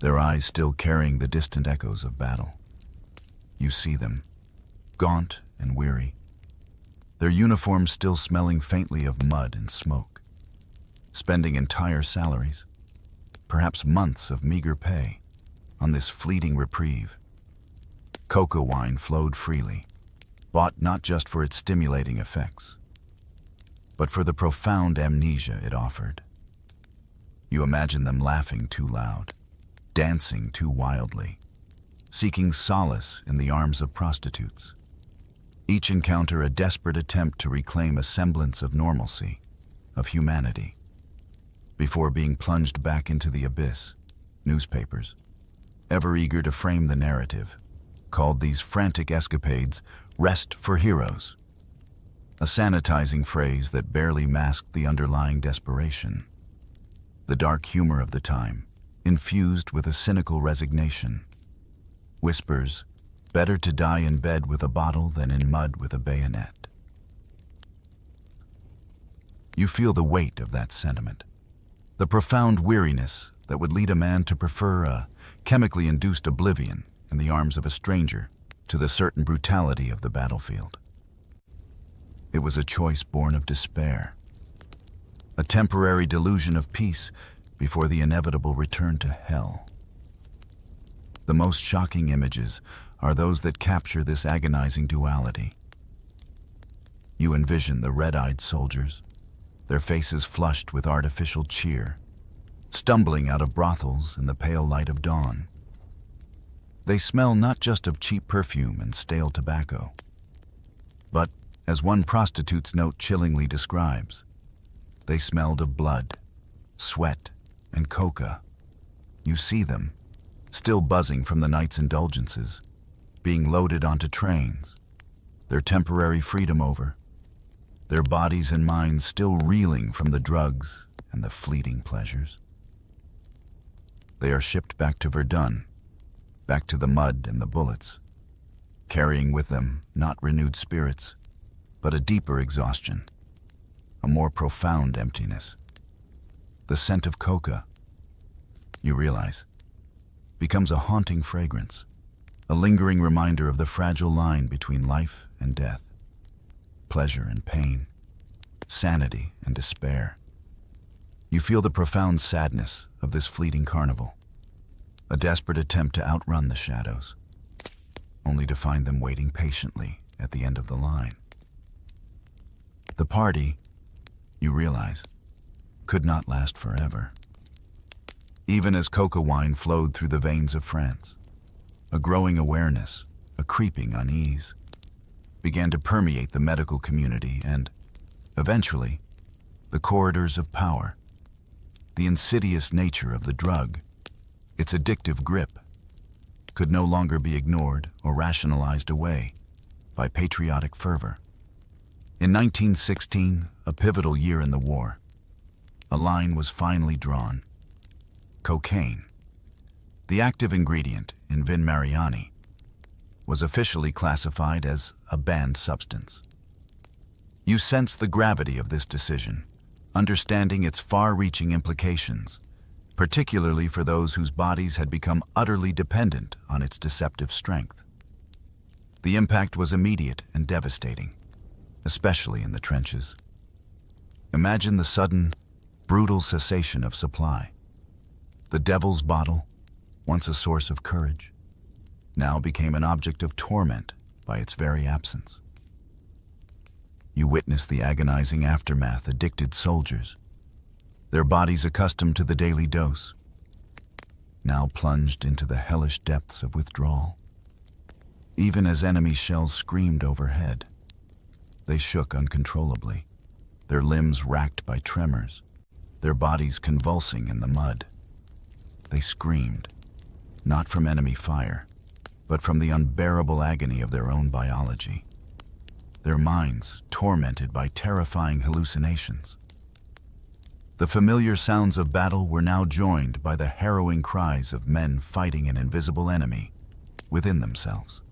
Speaker 1: their eyes still carrying the distant echoes of battle. You see them, gaunt and weary, their uniforms still smelling faintly of mud and smoke, spending entire salaries, perhaps months of meager pay, on this fleeting reprieve. Coca wine flowed freely, bought not just for its stimulating effects, but for the profound amnesia it offered. You imagine them laughing too loud, dancing too wildly, seeking solace in the arms of prostitutes. Each encounter a desperate attempt to reclaim a semblance of normalcy, of humanity, before being plunged back into the abyss. Newspapers, ever eager to frame the narrative, called these frantic escapades "rest for heroes," a sanitizing phrase that barely masked the underlying desperation, the dark humor of the time, infused with a cynical resignation. Whispers, "Better to die in bed with a bottle than in mud with a bayonet." You feel the weight of that sentiment, the profound weariness that would lead a man to prefer a chemically induced oblivion in the arms of a stranger to the certain brutality of the battlefield. It was a choice born of despair, a temporary delusion of peace before the inevitable return to hell. The most shocking images are those that capture this agonizing duality. You envision the red-eyed soldiers, their faces flushed with artificial cheer, stumbling out of brothels in the pale light of dawn. They smell not just of cheap perfume and stale tobacco, but, as one prostitute's note chillingly describes, they smelled of blood, sweat, and coca. You see them, still buzzing from the night's indulgences, being loaded onto trains, their temporary freedom over, their bodies and minds still reeling from the drugs and the fleeting pleasures. They are shipped back to Verdun, back to the mud and the bullets, carrying with them not renewed spirits, but a deeper exhaustion, a more profound emptiness. The scent of coca, you realize, becomes a haunting fragrance, a lingering reminder of the fragile line between life and death, pleasure and pain, sanity and despair. You feel the profound sadness of this fleeting carnival, a desperate attempt to outrun the shadows, only to find them waiting patiently at the end of the line. The party, you realize, could not last forever. Even as coca wine flowed through the veins of France, a growing awareness, a creeping unease, began to permeate the medical community and, eventually, the corridors of power. The insidious nature of the drug, its addictive grip, could no longer be ignored or rationalized away by patriotic fervor. In 1916, a pivotal year in the war, a line was finally drawn. Cocaine, the active ingredient in Vin Mariani, was officially classified as a banned substance. You sense the gravity of this decision, understanding its far-reaching implications, particularly for those whose bodies had become utterly dependent on its deceptive strength. The impact was immediate and devastating, especially in the trenches. Imagine the sudden, brutal cessation of supply. The devil's bottle, once a source of courage, now became an object of torment by its very absence. You witness the agonizing aftermath. Addicted soldiers, their bodies accustomed to the daily dose, now plunged into the hellish depths of withdrawal. Even as enemy shells screamed overhead, they shook uncontrollably, their limbs racked by tremors, their bodies convulsing in the mud. They screamed, not from enemy fire, but from the unbearable agony of their own biology, their minds tormented by terrifying hallucinations. The familiar sounds of battle were now joined by the harrowing cries of men fighting an invisible enemy within themselves.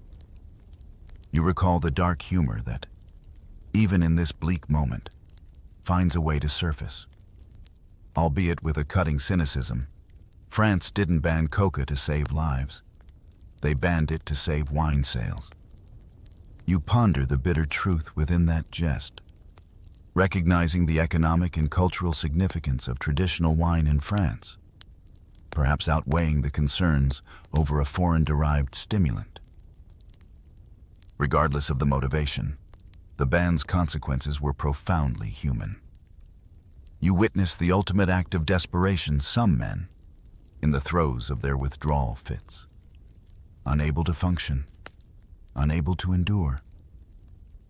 Speaker 1: You recall the dark humor that, even in this bleak moment, finds a way to surface. Albeit with a cutting cynicism, France didn't ban coca to save lives. They banned it to save wine sales. You ponder the bitter truth within that jest, recognizing the economic and cultural significance of traditional wine in France, perhaps outweighing the concerns over a foreign-derived stimulant. Regardless of the motivation, the ban's consequences were profoundly human. You witness the ultimate act of desperation. Some men, in the throes of their withdrawal fits, unable to function, unable to endure,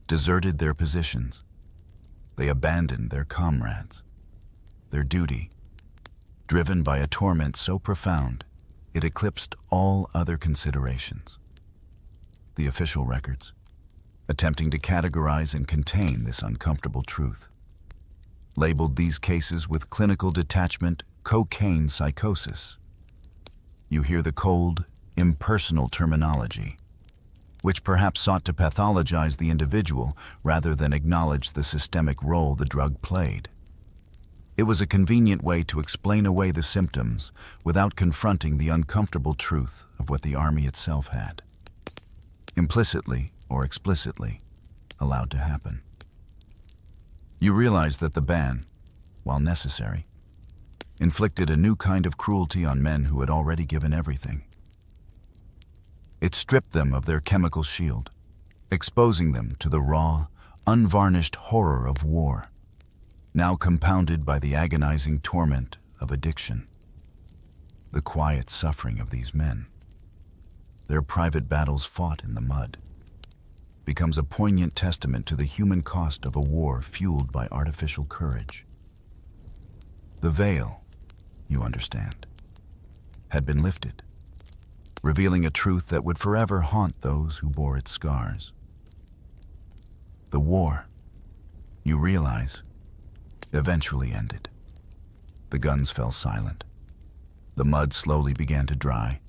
Speaker 1: deserted their positions. They abandoned their comrades, their duty, driven by a torment so profound it eclipsed all other considerations. The official records, attempting to categorize and contain this uncomfortable truth, labeled these cases with clinical detachment cocaine psychosis. You hear the cold, impersonal terminology, which perhaps sought to pathologize the individual rather than acknowledge the systemic role the drug played. It was a convenient way to explain away the symptoms without confronting the uncomfortable truth of what the army itself had, implicitly or explicitly, allowed to happen. You realize that the ban, while necessary, inflicted a new kind of cruelty on men who had already given everything. It stripped them of their chemical shield, exposing them to the raw, unvarnished horror of war, now compounded by the agonizing torment of addiction. The quiet suffering of these men, their private battles fought in the mud, becomes a poignant testament to the human cost of a war fueled by artificial courage. The veil, you understand, had been lifted, revealing a truth that would forever haunt those who bore its scars. The war, you realize, eventually ended. The guns fell silent. The mud slowly began to dry,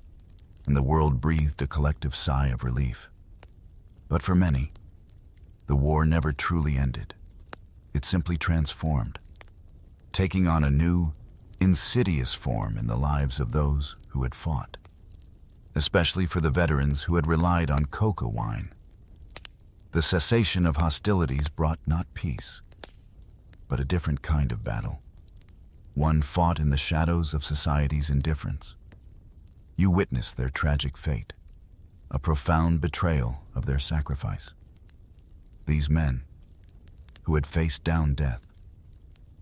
Speaker 1: and the world breathed a collective sigh of relief. But for many, the war never truly ended. It simply transformed, taking on a new, insidious form in the lives of those who had fought, especially for the veterans who had relied on coca wine. The cessation of hostilities brought not peace, but a different kind of battle, one fought in the shadows of society's indifference. You witnessed their tragic fate, a profound betrayal of their sacrifice. These men, who had faced down death,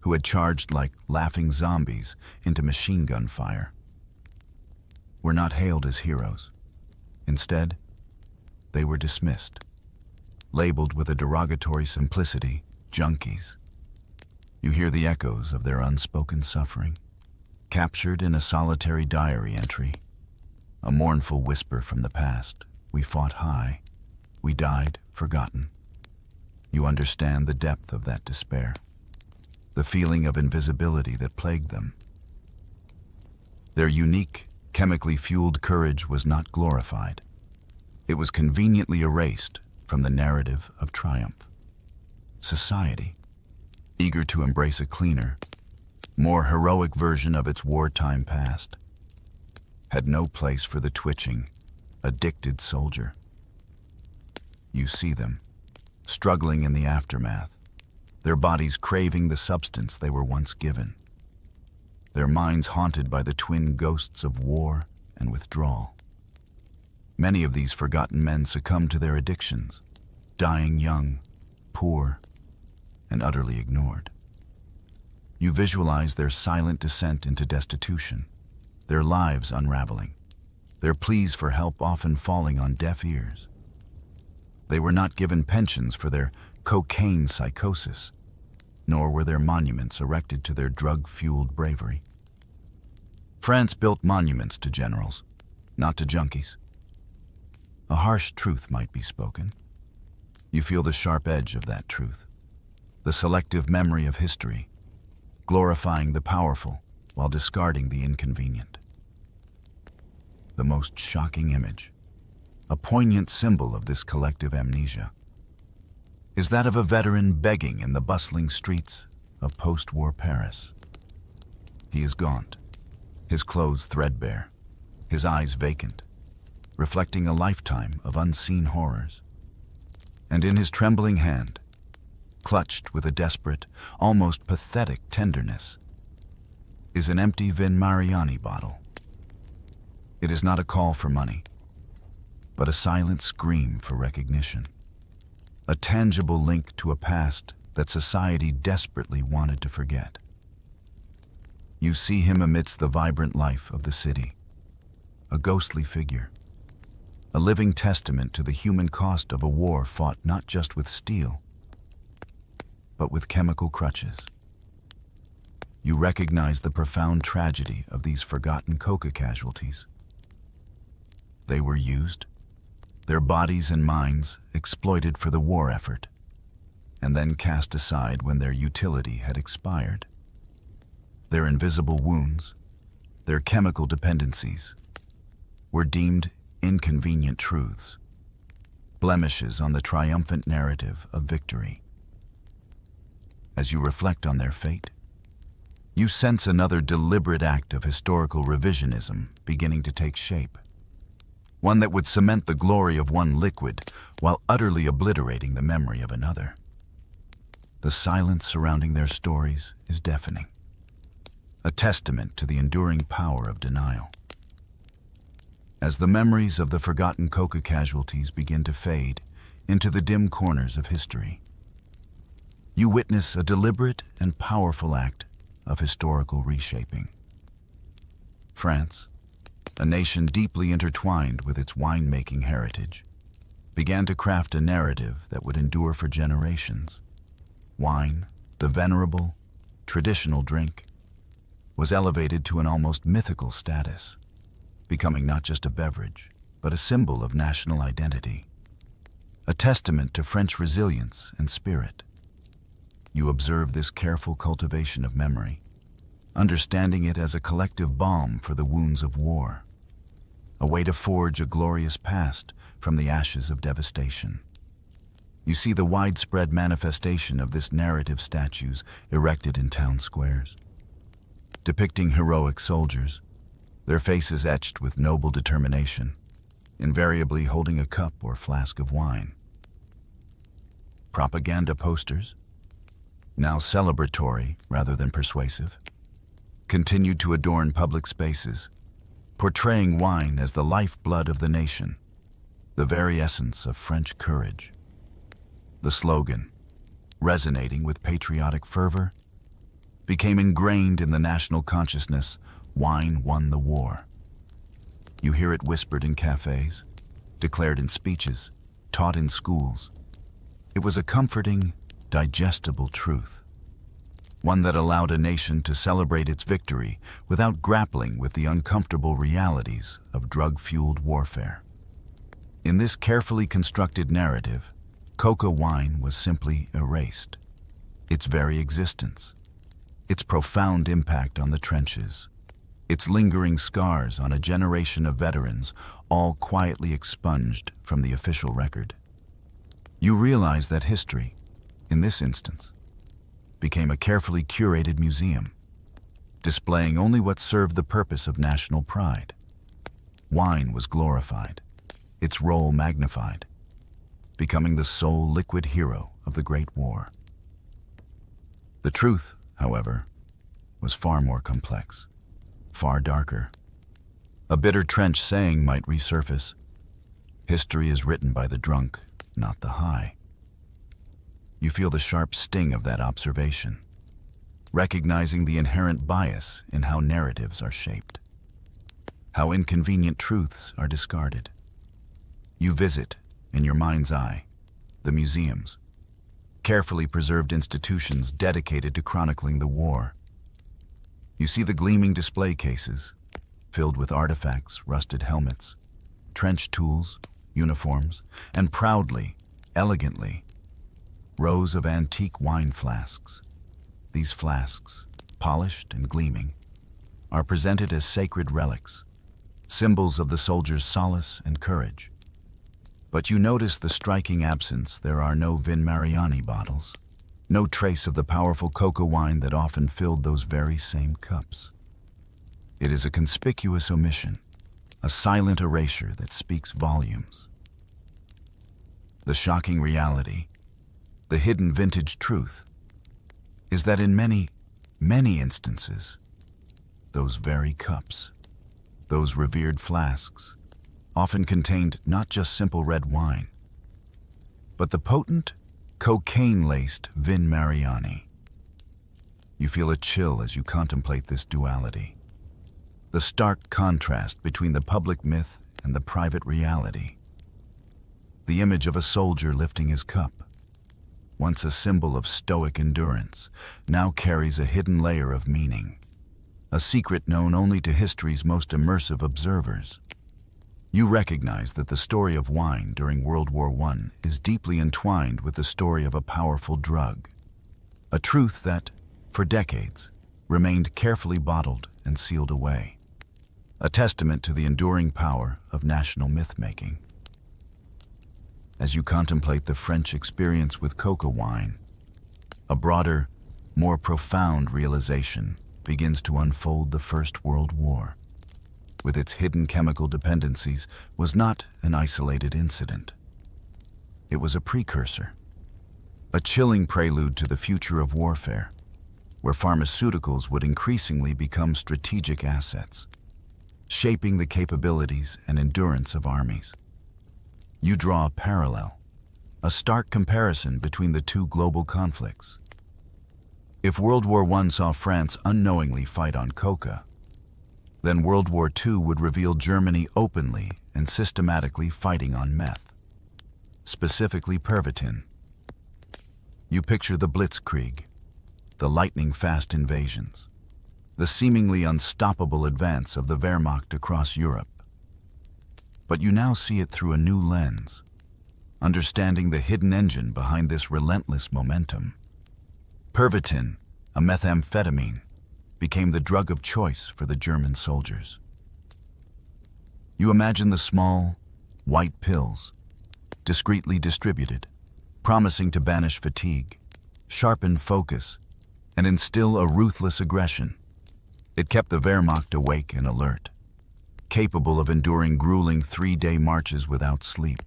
Speaker 1: who had charged like laughing zombies into machine gun fire, were not hailed as heroes. Instead, they were dismissed, labeled with a derogatory simplicity, junkies. You hear the echoes of their unspoken suffering, captured in a solitary diary entry, a mournful whisper from the past. We fought high, we died forgotten. You understand the depth of that despair, the feeling of invisibility that plagued them. Their unique, chemically fueled courage was not glorified. It was conveniently erased from the narrative of triumph. Society, eager to embrace a cleaner, more heroic version of its wartime past, had no place for the twitching, addicted soldier. You see them, struggling in the aftermath, their bodies craving the substance they were once given, their minds haunted by the twin ghosts of war and withdrawal. Many of these forgotten men succumbed to their addictions, dying young, poor, and utterly ignored. You visualize their silent descent into destitution, their lives unraveling, their pleas for help often falling on deaf ears. They were not given pensions for their cocaine psychosis, nor were there monuments erected to their drug-fueled bravery. France built monuments to generals, not to junkies. A harsh truth might be spoken. You feel the sharp edge of that truth, the selective memory of history, glorifying the powerful while discarding the inconvenient. The most shocking image, a poignant symbol of this collective amnesia, is that of a veteran begging in the bustling streets of post-war Paris. He is gaunt, his clothes threadbare, his eyes vacant, reflecting a lifetime of unseen horrors. And in his trembling hand, clutched with a desperate, almost pathetic tenderness, is an empty Vin Mariani bottle. It is not a call for money, but a silent scream for recognition, a tangible link to a past that society desperately wanted to forget. You see him amidst the vibrant life of the city, a ghostly figure, a living testament to the human cost of a war fought not just with steel, but with chemical crutches. You recognize the profound tragedy of these forgotten coca casualties. They were used, their bodies and minds exploited for the war effort, and then cast aside when their utility had expired. Their invisible wounds, their chemical dependencies, were deemed inconvenient truths, blemishes on the triumphant narrative of victory. As you reflect on their fate, you sense another deliberate act of historical revisionism beginning to take shape, one that would cement the glory of one liquid while utterly obliterating the memory of another. The silence surrounding their stories is deafening, a testament to the enduring power of denial. As the memories of the forgotten coca casualties begin to fade into the dim corners of history, you witness a deliberate and powerful act of historical reshaping. France, a nation deeply intertwined with its winemaking heritage, began to craft a narrative that would endure for generations. Wine, the venerable, traditional drink, was elevated to an almost mythical status, becoming not just a beverage, but a symbol of national identity, a testament to French resilience and spirit. You observe this careful cultivation of memory, understanding it as a collective balm for the wounds of war, a way to forge a glorious past from the ashes of devastation. You see the widespread manifestation of this narrative statues erected in town squares, depicting heroic soldiers, their faces etched with noble determination, invariably holding a cup or flask of wine. Propaganda posters, now celebratory rather than persuasive, continued to adorn public spaces, portraying wine as the lifeblood of the nation, the very essence of French courage. The slogan, resonating with patriotic fervor, became ingrained in the national consciousness: wine won the war. You hear it whispered in cafes, declared in speeches, taught in schools. It was a comforting, digestible truth, one that allowed a nation to celebrate its victory without grappling with the uncomfortable realities of drug-fueled warfare. In this carefully constructed narrative, coca wine was simply erased. Its very existence, its profound impact on the trenches, its lingering scars on a generation of veterans, all quietly expunged from the official record. You realize that history, in this instance, became a carefully curated museum, displaying only what served the purpose of national pride. Wine was glorified, its role magnified, becoming the sole liquid hero of the Great War. The truth, however, was far more complex, far darker. A bitter trench saying might resurface: history is written by the drunk, not the high. You feel the sharp sting of that observation, recognizing the inherent bias in how narratives are shaped, how inconvenient truths are discarded. You visit, in your mind's eye, the museums, carefully preserved institutions dedicated to chronicling the war. You see the gleaming display cases, filled with artifacts, rusted helmets, trench tools, uniforms, and proudly, elegantly, rows of antique wine flasks. These flasks, polished and gleaming, are presented as sacred relics, symbols of the soldier's solace and courage. But you notice the striking absence. There are no Vin Mariani bottles, no trace of the powerful coca wine that often filled those very same cups. It is a conspicuous omission, a silent erasure that speaks volumes. The shocking reality, the hidden vintage truth, is that in many, many instances, those very cups, those revered flasks, often contained not just simple red wine, but the potent, cocaine-laced Vin Mariani. You feel a chill as you contemplate this duality, the stark contrast between the public myth and the private reality. The image of a soldier lifting his cup, once a symbol of stoic endurance, now carries a hidden layer of meaning, a secret known only to history's most immersive observers. You recognize that the story of wine during World War I is deeply entwined with the story of a powerful drug, a truth that, for decades, remained carefully bottled and sealed away, a testament to the enduring power of national myth-making. As you contemplate the French experience with coca wine, a broader, more profound realization begins to unfold. The First World War, with its hidden chemical dependencies, was not an isolated incident. It was a precursor, a chilling prelude to the future of warfare, where pharmaceuticals would increasingly become strategic assets. shaping the capabilities and endurance of armies. You draw a parallel, a stark comparison between the two global conflicts. If World War I saw France unknowingly fight on coca, then World War II would reveal Germany openly and systematically fighting on meth, specifically Pervitin. You picture the Blitzkrieg, the lightning-fast invasions, the seemingly unstoppable advance of the Wehrmacht across Europe. But you now see it through a new lens, understanding the hidden engine behind this relentless momentum. Pervitin, a methamphetamine, became the drug of choice for the German soldiers. You imagine the small, white pills, discreetly distributed, promising to banish fatigue, sharpen focus, and instill a ruthless aggression. It kept the Wehrmacht awake and alert, capable of enduring grueling 3-day marches without sleep,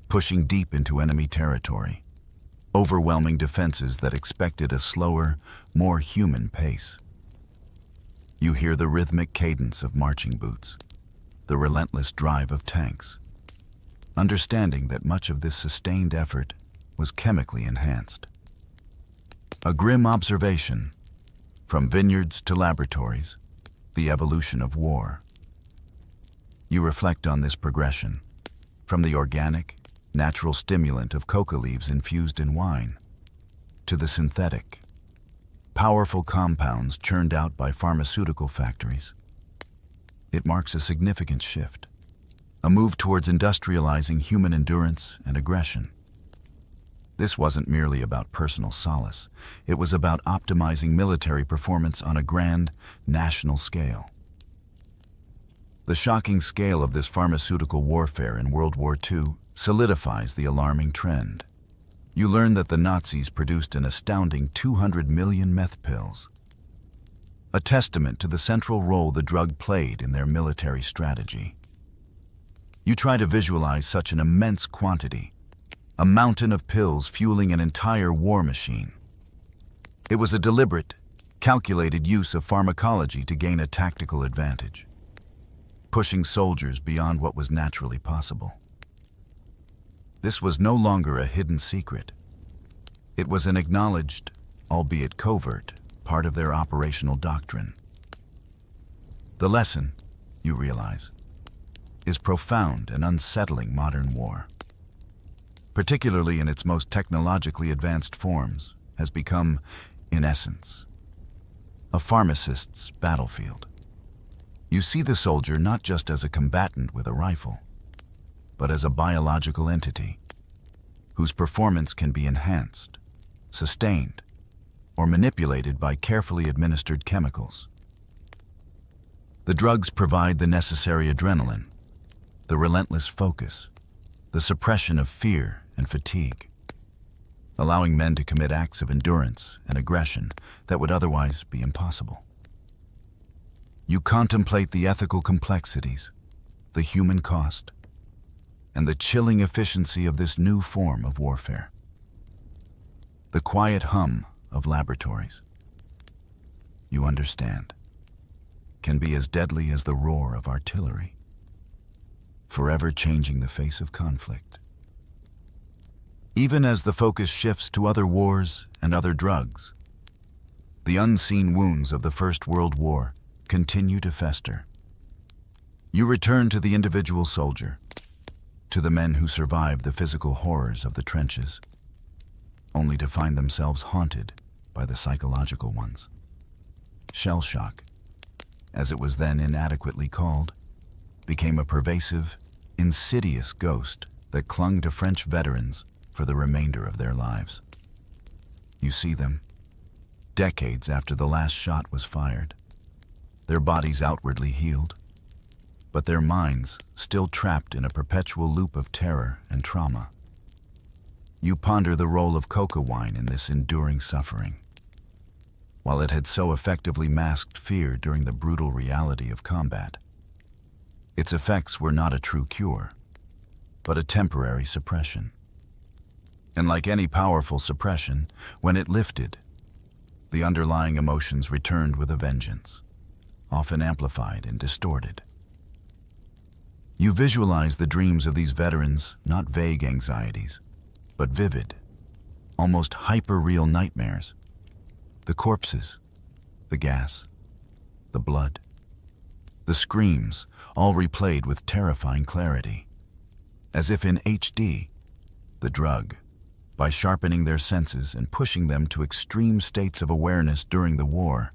Speaker 1: pushing deep into enemy territory, overwhelming defenses that expected a slower, more human pace. You hear the rhythmic cadence of marching boots, the relentless drive of tanks, understanding that much of this sustained effort was chemically enhanced. A grim observation, from vineyards to laboratories, the evolution of war. You reflect on this progression, from the organic, natural stimulant of coca leaves infused in wine, to the synthetic, powerful compounds churned out by pharmaceutical factories. It marks a significant shift, a move towards industrializing human endurance and aggression. This wasn't merely about personal solace. It was about optimizing military performance on a grand, national scale. The shocking scale of this pharmaceutical warfare in World War II solidifies the alarming trend. You learn that the Nazis produced an astounding 200 million meth pills, a testament to the central role the drug played in their military strategy. You try to visualize such an immense quantity, a mountain of pills fueling an entire war machine. It was a deliberate, calculated use of pharmacology to gain a tactical advantage, pushing soldiers beyond what was naturally possible. This was no longer a hidden secret. It was an acknowledged, albeit covert, part of their operational doctrine. The lesson, you realize, is profound and unsettling modern war, particularly in its most technologically advanced forms, has become, in essence, a pharmacist's battlefield. You see the soldier not just as a combatant with a rifle, but as a biological entity whose performance can be enhanced, sustained, or manipulated by carefully administered chemicals. The drugs provide the necessary adrenaline, the relentless focus, the suppression of fear and fatigue, allowing men to commit acts of endurance and aggression that would otherwise be impossible. You contemplate the ethical complexities, the human cost, and the chilling efficiency of this new form of warfare. The quiet hum of laboratories, you understand, can be as deadly as the roar of artillery, forever changing the face of conflict. Even as the focus shifts to other wars and other drugs, the unseen wounds of the First World War continue to fester. You return to the individual soldier, to the men who survived the physical horrors of the trenches, only to find themselves haunted by the psychological ones. Shell shock, as it was then inadequately called, became a pervasive, insidious ghost that clung to French veterans for the remainder of their lives. You see them, decades after the last shot was fired, their bodies outwardly healed, but their minds still trapped in a perpetual loop of terror and trauma. You ponder the role of coca wine in this enduring suffering. While it had so effectively masked fear during the brutal reality of combat, its effects were not a true cure, but a temporary suppression. And like any powerful suppression, when it lifted, the underlying emotions returned with a vengeance. often amplified and distorted. You visualize the dreams of these veterans, not vague anxieties, but vivid, almost hyper-real nightmares. The corpses, the gas, the blood, the screams, all replayed with terrifying clarity. As if in HD, the drug, by sharpening their senses and pushing them to extreme states of awareness during the war,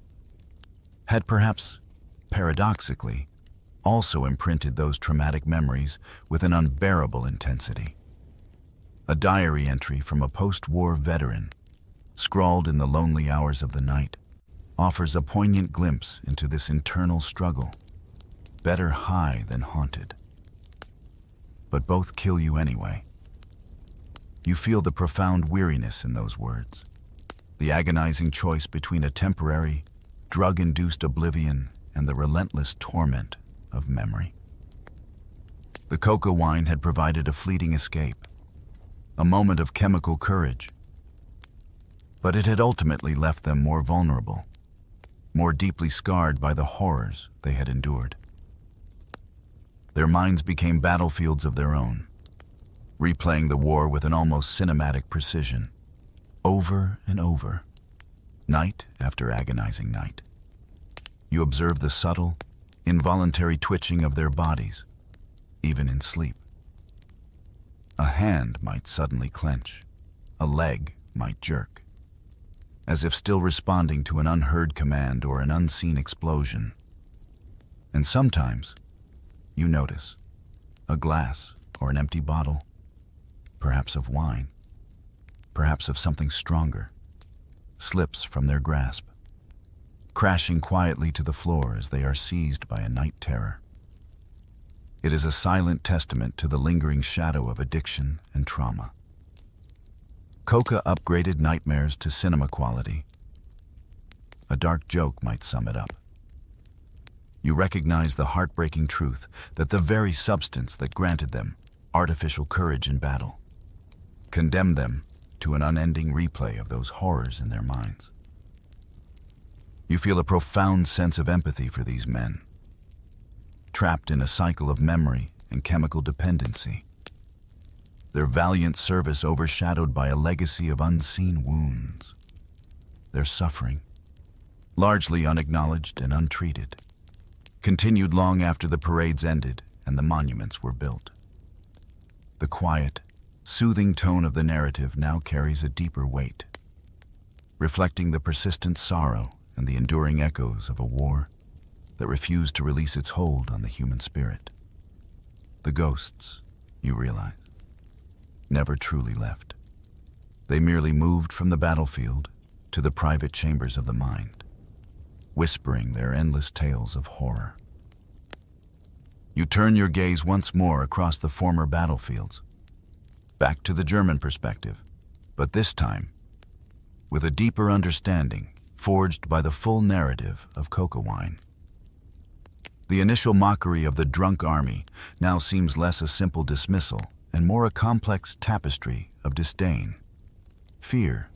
Speaker 1: had perhaps, paradoxically, also imprinted those traumatic memories with an unbearable intensity. A diary entry from a post-war veteran, scrawled in the lonely hours of the night, offers a poignant glimpse into this internal struggle. Better high than haunted. But both kill you anyway. You feel the profound weariness in those words, the agonizing choice between a temporary, drug-induced oblivion and the relentless torment of memory. The coca wine had provided a fleeting escape, a moment of chemical courage, but it had ultimately left them more vulnerable, more deeply scarred by the horrors they had endured. Their minds became battlefields of their own, replaying the war with an almost cinematic precision, over and over, night after agonizing night. You observe the subtle, involuntary twitching of their bodies, even in sleep. A hand might suddenly clench, a leg might jerk, as if still responding to an unheard command or an unseen explosion. And sometimes, you notice, a glass or an empty bottle, perhaps of wine, perhaps of something stronger, slips from their grasp, crashing quietly to the floor as they are seized by a night terror. It is a silent testament to the lingering shadow of addiction and trauma. Coca upgraded nightmares to cinema quality. A dark joke might sum it up. You recognize the heartbreaking truth that the very substance that granted them artificial courage in battle condemned them to an unending replay of those horrors in their minds. You feel a profound sense of empathy for these men, trapped in a cycle of memory and chemical dependency, their valiant service overshadowed by a legacy of unseen wounds, their suffering, largely unacknowledged and untreated, continued long after the parades ended and the monuments were built. The quiet, soothing tone of the narrative now carries a deeper weight, reflecting the persistent sorrow and the enduring echoes of a war that refused to release its hold on the human spirit. The ghosts, you realize, never truly left. They merely moved from the battlefield to the private chambers of the mind, whispering their endless tales of horror. You turn your gaze once more across the former battlefields, back to the German perspective, but this time with a deeper understanding forged by the full narrative of coca wine. The initial mockery of the drunk army now seems less a simple dismissal and more a complex tapestry of disdain, fear,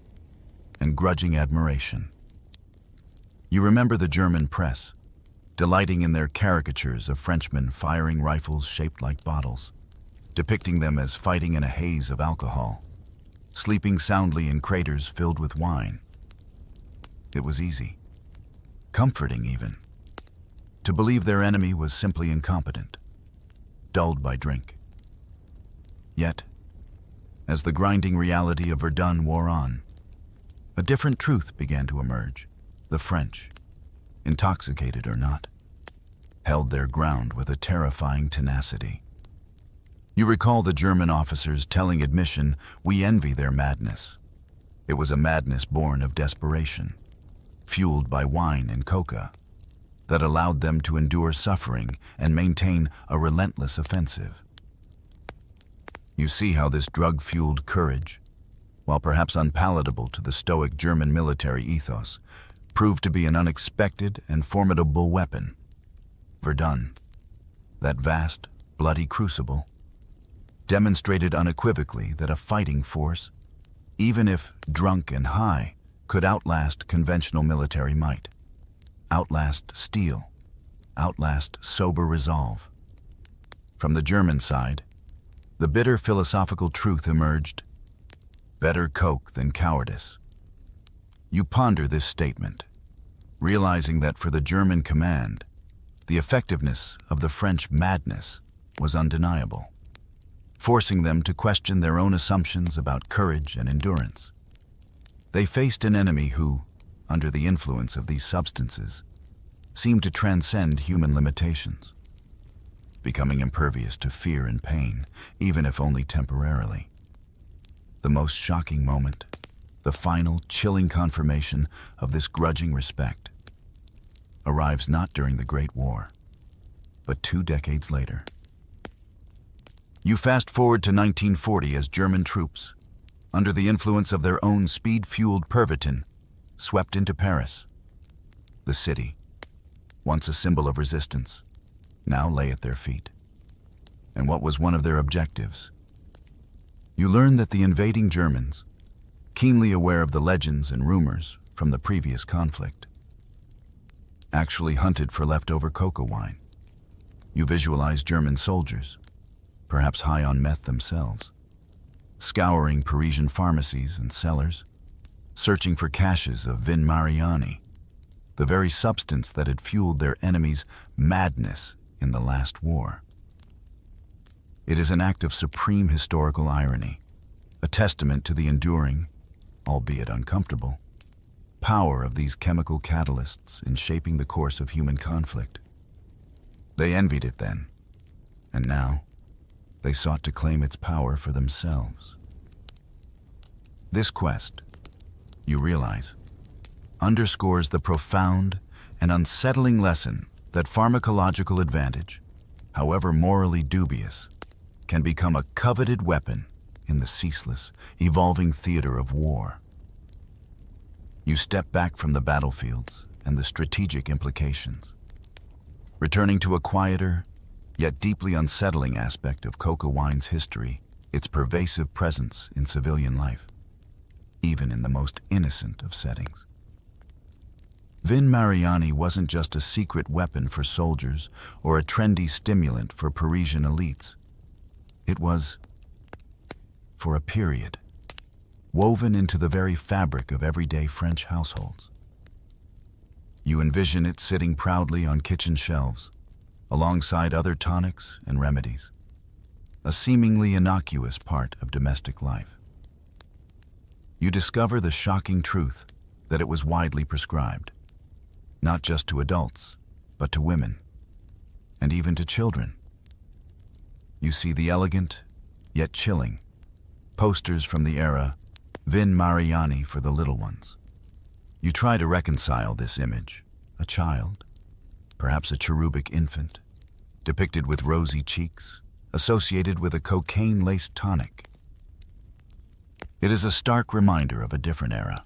Speaker 1: and grudging admiration. You remember the German press, delighting in their caricatures of Frenchmen firing rifles shaped like bottles, depicting them as fighting in a haze of alcohol, sleeping soundly in craters filled with wine. It was easy, comforting even, to believe their enemy was simply incompetent, dulled by drink. Yet, as the grinding reality of Verdun wore on, a different truth began to emerge. The French, intoxicated or not, held their ground with a terrifying tenacity. You recall the German officers telling admission, "We envy their madness." It was a madness born of desperation, fueled by wine and coca, that allowed them to endure suffering and maintain a relentless offensive. You see how this drug-fueled courage, while perhaps unpalatable to the stoic German military ethos, proved to be an unexpected and formidable weapon. Verdun, that vast, bloody crucible, demonstrated unequivocally that a fighting force, even if drunk and high, could outlast conventional military might, outlast steel, outlast sober resolve. From the German side, the bitter philosophical truth emerged: better coke than cowardice. You ponder this statement, realizing that for the German command, the effectiveness of the French madness was undeniable, forcing them to question their own assumptions about courage and endurance. They faced an enemy who, under the influence of these substances, seemed to transcend human limitations, becoming impervious to fear and pain, even if only temporarily. The most shocking moment, the final chilling confirmation of this grudging respect, arrives not during the Great War, but 2 decades later. You fast forward to 1940 as German troops, under the influence of their own speed-fueled Verdun, swept into Paris. The city, once a symbol of resistance, now lay at their feet. And what was one of their objectives? You learn that the invading Germans, keenly aware of the legends and rumors from the previous conflict, actually hunted for leftover cocoa wine. You visualize German soldiers, perhaps high on meth themselves, scouring Parisian pharmacies and cellars, searching for caches of Vin Mariani, the very substance that had fueled their enemies' madness in the last war. It is an act of supreme historical irony, a testament to the enduring, albeit uncomfortable, power of these chemical catalysts in shaping the course of human conflict. They envied it then, and now they sought to claim its power for themselves. This quest, you realize, underscores the profound and unsettling lesson that pharmacological advantage, however morally dubious, can become a coveted weapon in the ceaseless, evolving theater of war. You step back from the battlefields and the strategic implications, returning to a quieter, yet deeply unsettling aspect of cocoa wine's history, its pervasive presence in civilian life, even in the most innocent of settings. Vin Mariani wasn't just a secret weapon for soldiers or a trendy stimulant for Parisian elites. It was, for a period, woven into the very fabric of everyday French households. You envision it sitting proudly on kitchen shelves, alongside other tonics and remedies, a seemingly innocuous part of domestic life. You discover the shocking truth that it was widely prescribed, not just to adults, but to women, and even to children. You see the elegant, yet chilling, posters from the era, Vin Mariani for the little ones. You try to reconcile this image, a child, perhaps a cherubic infant, depicted with rosy cheeks, associated with a cocaine-laced tonic. It is a stark reminder of a different era,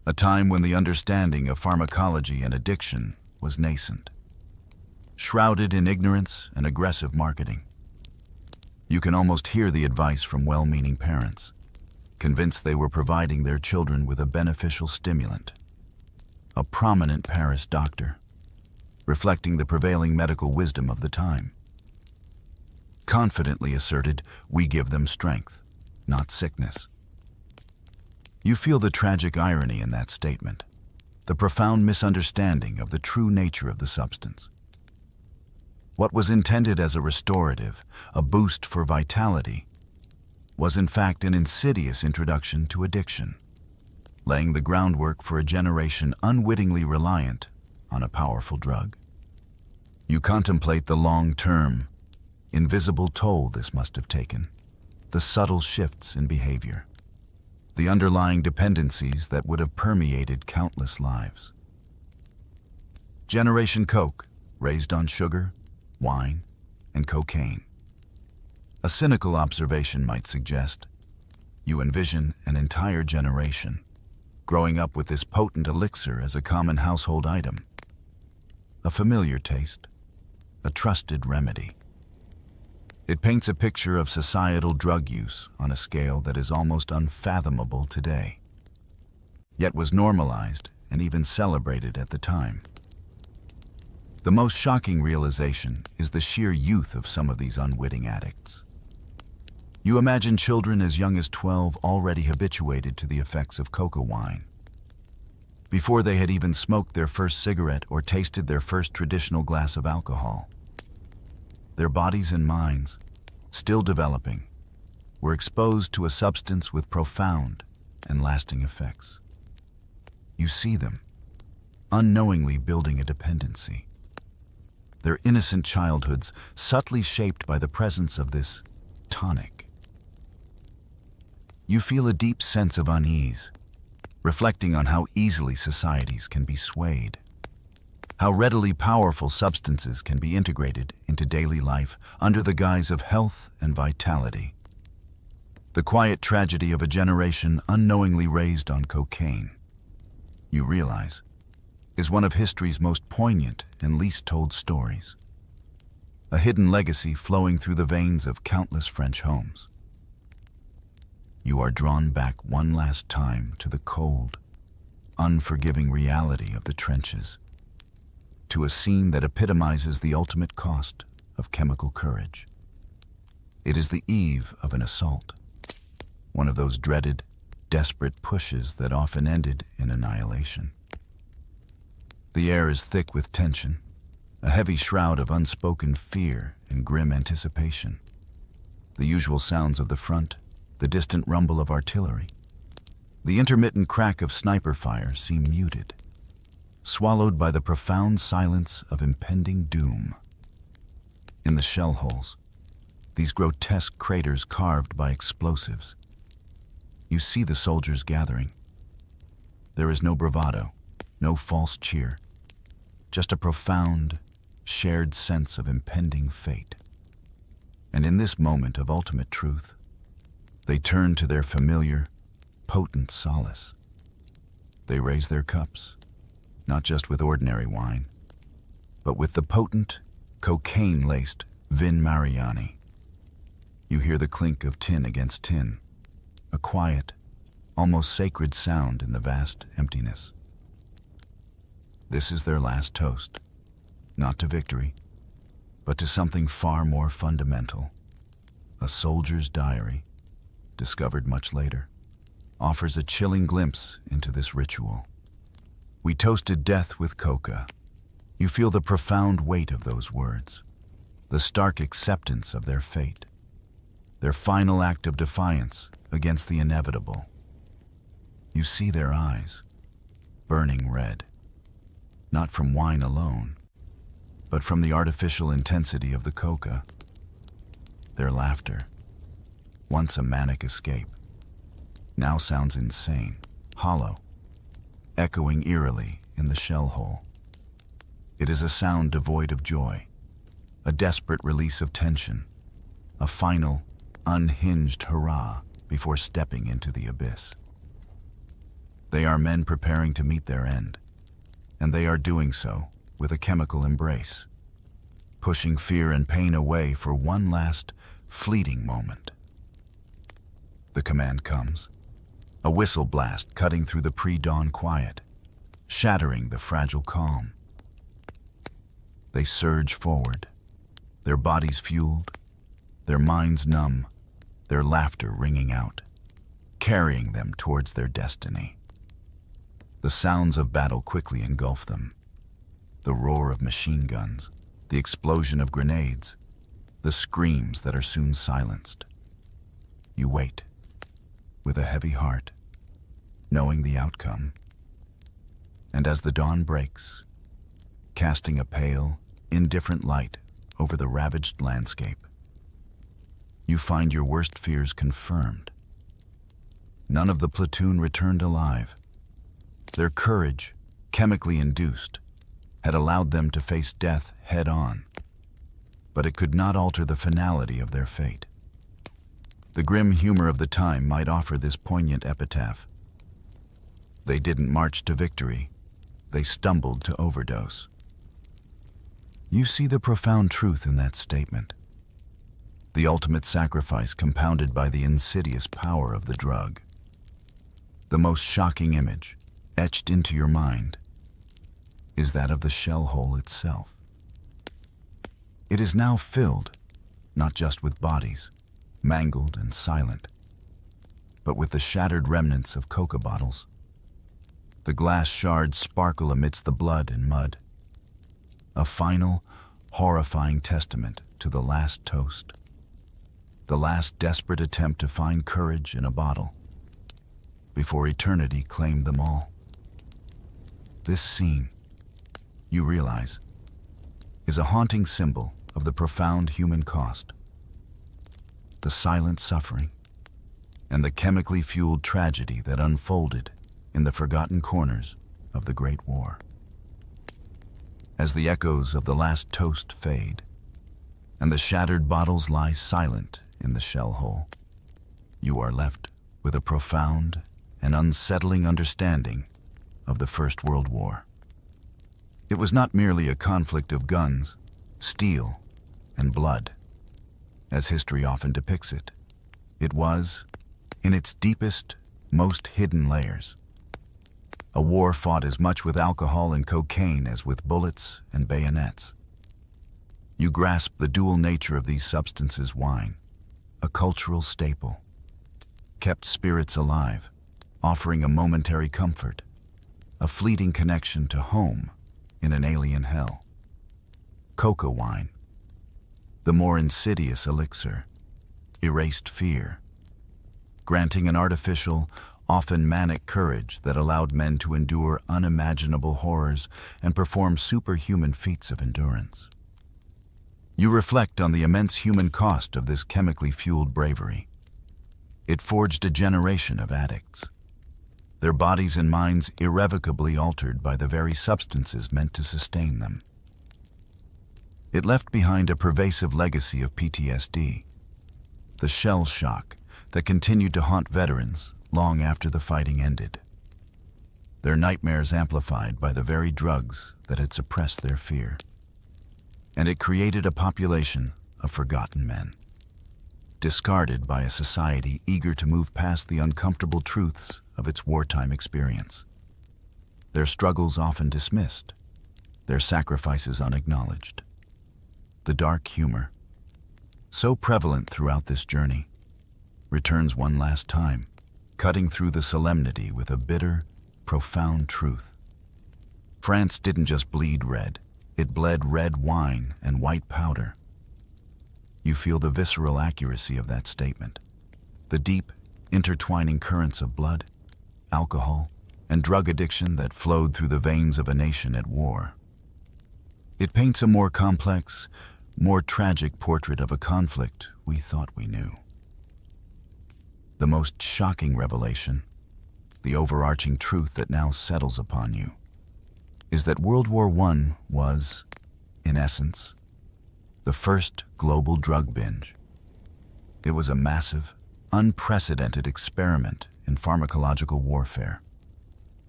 Speaker 1: a time when the understanding of pharmacology and addiction was nascent, shrouded in ignorance and aggressive marketing. You can almost hear the advice from well-meaning parents, convinced they were providing their children with a beneficial stimulant. A prominent Paris doctor, reflecting the prevailing medical wisdom of the time, confidently asserted, "We give them strength, not sickness." You feel the tragic irony in that statement, the profound misunderstanding of the true nature of the substance. What was intended as a restorative, a boost for vitality, was in fact an insidious introduction to addiction, laying the groundwork for a generation unwittingly reliant on a powerful drug. You contemplate the long-term, invisible toll this must have taken, the subtle shifts in behavior, the underlying dependencies that would have permeated countless lives. Generation Coke, raised on sugar, wine, and cocaine. A cynical observation might suggest you envision an entire generation growing up with this potent elixir as a common household item, a familiar taste, a trusted remedy. It paints a picture of societal drug use on a scale that is almost unfathomable today, yet was normalized and even celebrated at the time. The most shocking realization is the sheer youth of some of these unwitting addicts. You imagine children as young as 12 already habituated to the effects of coca wine. Before they had even smoked their first cigarette or tasted their first traditional glass of alcohol. Their bodies and minds, still developing, were exposed to a substance with profound and lasting effects. You see them, unknowingly building a dependency. Their innocent childhoods subtly shaped by the presence of this tonic. You feel a deep sense of unease, reflecting on how easily societies can be swayed, how readily powerful substances can be integrated into daily life under the guise of health and vitality. The quiet tragedy of a generation unknowingly raised on cocaine, you realize, is one of history's most poignant and least told stories. A hidden legacy flowing through the veins of countless French homes. You are drawn back one last time to the cold, unforgiving reality of the trenches, to a scene that epitomizes the ultimate cost of chemical courage. It is the eve of an assault, one of those dreaded, desperate pushes that often ended in annihilation. The air is thick with tension, a heavy shroud of unspoken fear and grim anticipation. The usual sounds of the front, the distant rumble of artillery, the intermittent crack of sniper fire seem muted, swallowed by the profound silence of impending doom. In the shell holes, these grotesque craters carved by explosives, you see the soldiers gathering. There is no bravado, no false cheer, just a profound, shared sense of impending fate. And in this moment of ultimate truth, they turn to their familiar, potent solace. They raise their cups, not just with ordinary wine, but with the potent, cocaine-laced Vin Mariani. You hear the clink of tin against tin, a quiet, almost sacred sound in the vast emptiness. This is their last toast, not to victory, but to something far more fundamental. A soldier's diary, discovered much later, offers a chilling glimpse into this ritual. We toasted death with coca. You feel the profound weight of those words, the stark acceptance of their fate, their final act of defiance against the inevitable. You see their eyes, burning red, not from wine alone, but from the artificial intensity of the coca. Their laughter, once a manic escape, now sounds insane, hollow, echoing eerily in the shell hole. It is a sound devoid of joy, a desperate release of tension, a final, unhinged hurrah before stepping into the abyss. They are men preparing to meet their end, and they are doing so with a chemical embrace, pushing fear and pain away for one last, fleeting moment. The command comes, a whistle blast cutting through the pre-dawn quiet, shattering the fragile calm. They surge forward, their bodies fueled, their minds numb, their laughter ringing out, carrying them towards their destiny. The sounds of battle quickly engulf them. The roar of machine guns, the explosion of grenades, the screams that are soon silenced. You wait, with a heavy heart, knowing the outcome. And as the dawn breaks, casting a pale, indifferent light over the ravaged landscape, you find your worst fears confirmed. None of the platoon returned alive. Their courage, chemically induced, had allowed them to face death head-on, but it could not alter the finality of their fate. The grim humor of the time might offer this poignant epitaph. They didn't march to victory, they stumbled to overdose. You see the profound truth in that statement. The ultimate sacrifice compounded by the insidious power of the drug. The most shocking image, etched into your mind, is that of the shell hole itself. It is now filled, not just with bodies, mangled and silent, but with the shattered remnants of coca bottles. The glass shards sparkle amidst the blood and mud, a final, horrifying testament to the last toast, the last desperate attempt to find courage in a bottle, before eternity claimed them all. This scene, you realize, is a haunting symbol of the profound human cost, the silent suffering, and the chemically fueled tragedy that unfolded in the forgotten corners of the Great War. As the echoes of the last toast fade, and the shattered bottles lie silent in the shell hole, you are left with a profound and unsettling understanding of the First World War. It was not merely a conflict of guns, steel, and blood, as history often depicts it. It was, in its deepest, most hidden layers, a war fought as much with alcohol and cocaine as with bullets and bayonets. You grasp the dual nature of these substances. Wine, a cultural staple, kept spirits alive, offering a momentary comfort, a fleeting connection to home in an alien hell. Coca wine, the more insidious elixir, erased fear, granting an artificial, often manic courage that allowed men to endure unimaginable horrors and perform superhuman feats of endurance. You reflect on the immense human cost of this chemically fueled bravery. It forged a generation of addicts, their bodies and minds irrevocably altered by the very substances meant to sustain them. It left behind a pervasive legacy of PTSD, the shell shock that continued to haunt veterans long after the fighting ended, their nightmares amplified by the very drugs that had suppressed their fear. And it created a population of forgotten men, discarded by a society eager to move past the uncomfortable truths of its wartime experience. Their struggles often dismissed, their sacrifices unacknowledged. The dark humor, so prevalent throughout this journey, returns one last time, cutting through the solemnity with a bitter, profound truth. France didn't just bleed red, it bled red wine and white powder. You feel the visceral accuracy of that statement, the deep, intertwining currents of blood, alcohol, and drug addiction that flowed through the veins of a nation at war. It paints a more complex, more tragic portrait of a conflict we thought we knew. The most shocking revelation, the overarching truth that now settles upon you, is that World War I was, in essence, the first global drug binge. It was a massive, unprecedented experiment in pharmacological warfare,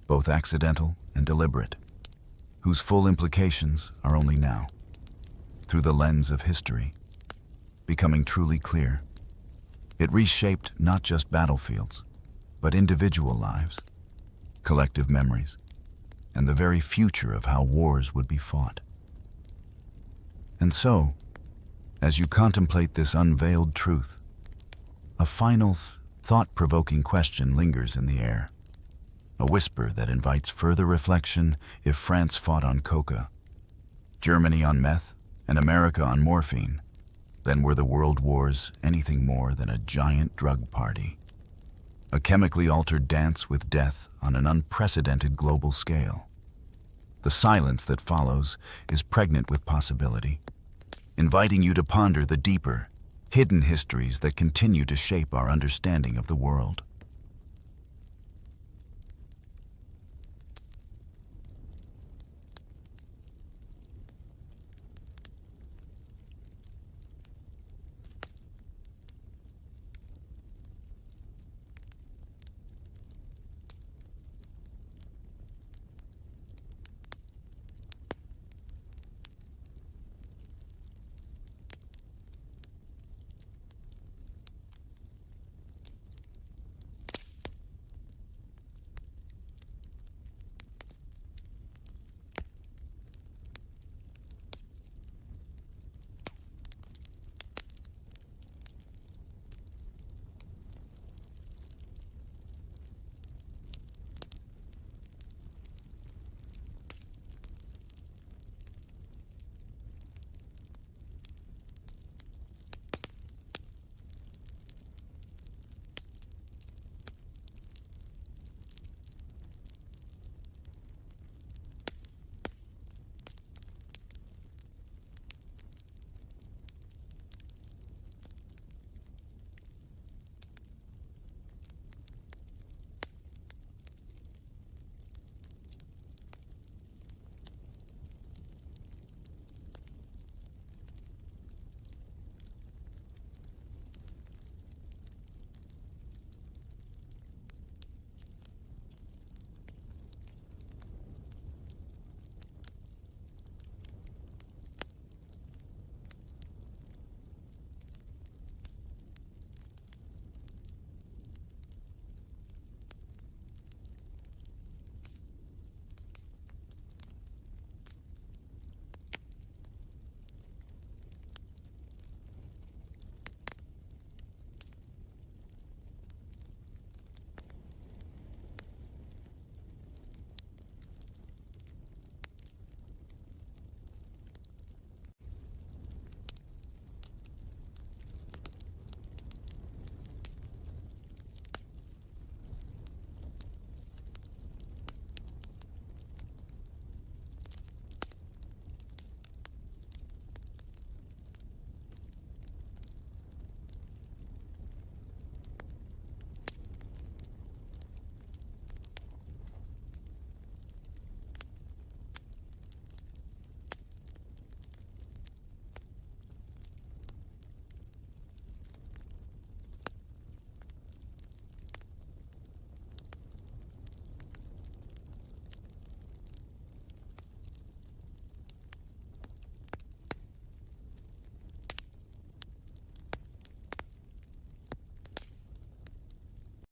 Speaker 1: both accidental and deliberate, whose full implications are only now, through the lens of history, becoming truly clear. It reshaped not just battlefields, but individual lives, collective memories, and the very future of how wars would be fought. And so, as you contemplate this unveiled truth, a final, thought-provoking question lingers in the air, a whisper that invites further reflection. If France fought on coca, Germany on meth, and America on morphine, then were the world wars anything more than a giant drug party, a chemically altered dance with death on an unprecedented global scale. The silence that follows is pregnant with possibility, inviting you to ponder the deeper, hidden histories that continue to shape our understanding of the world.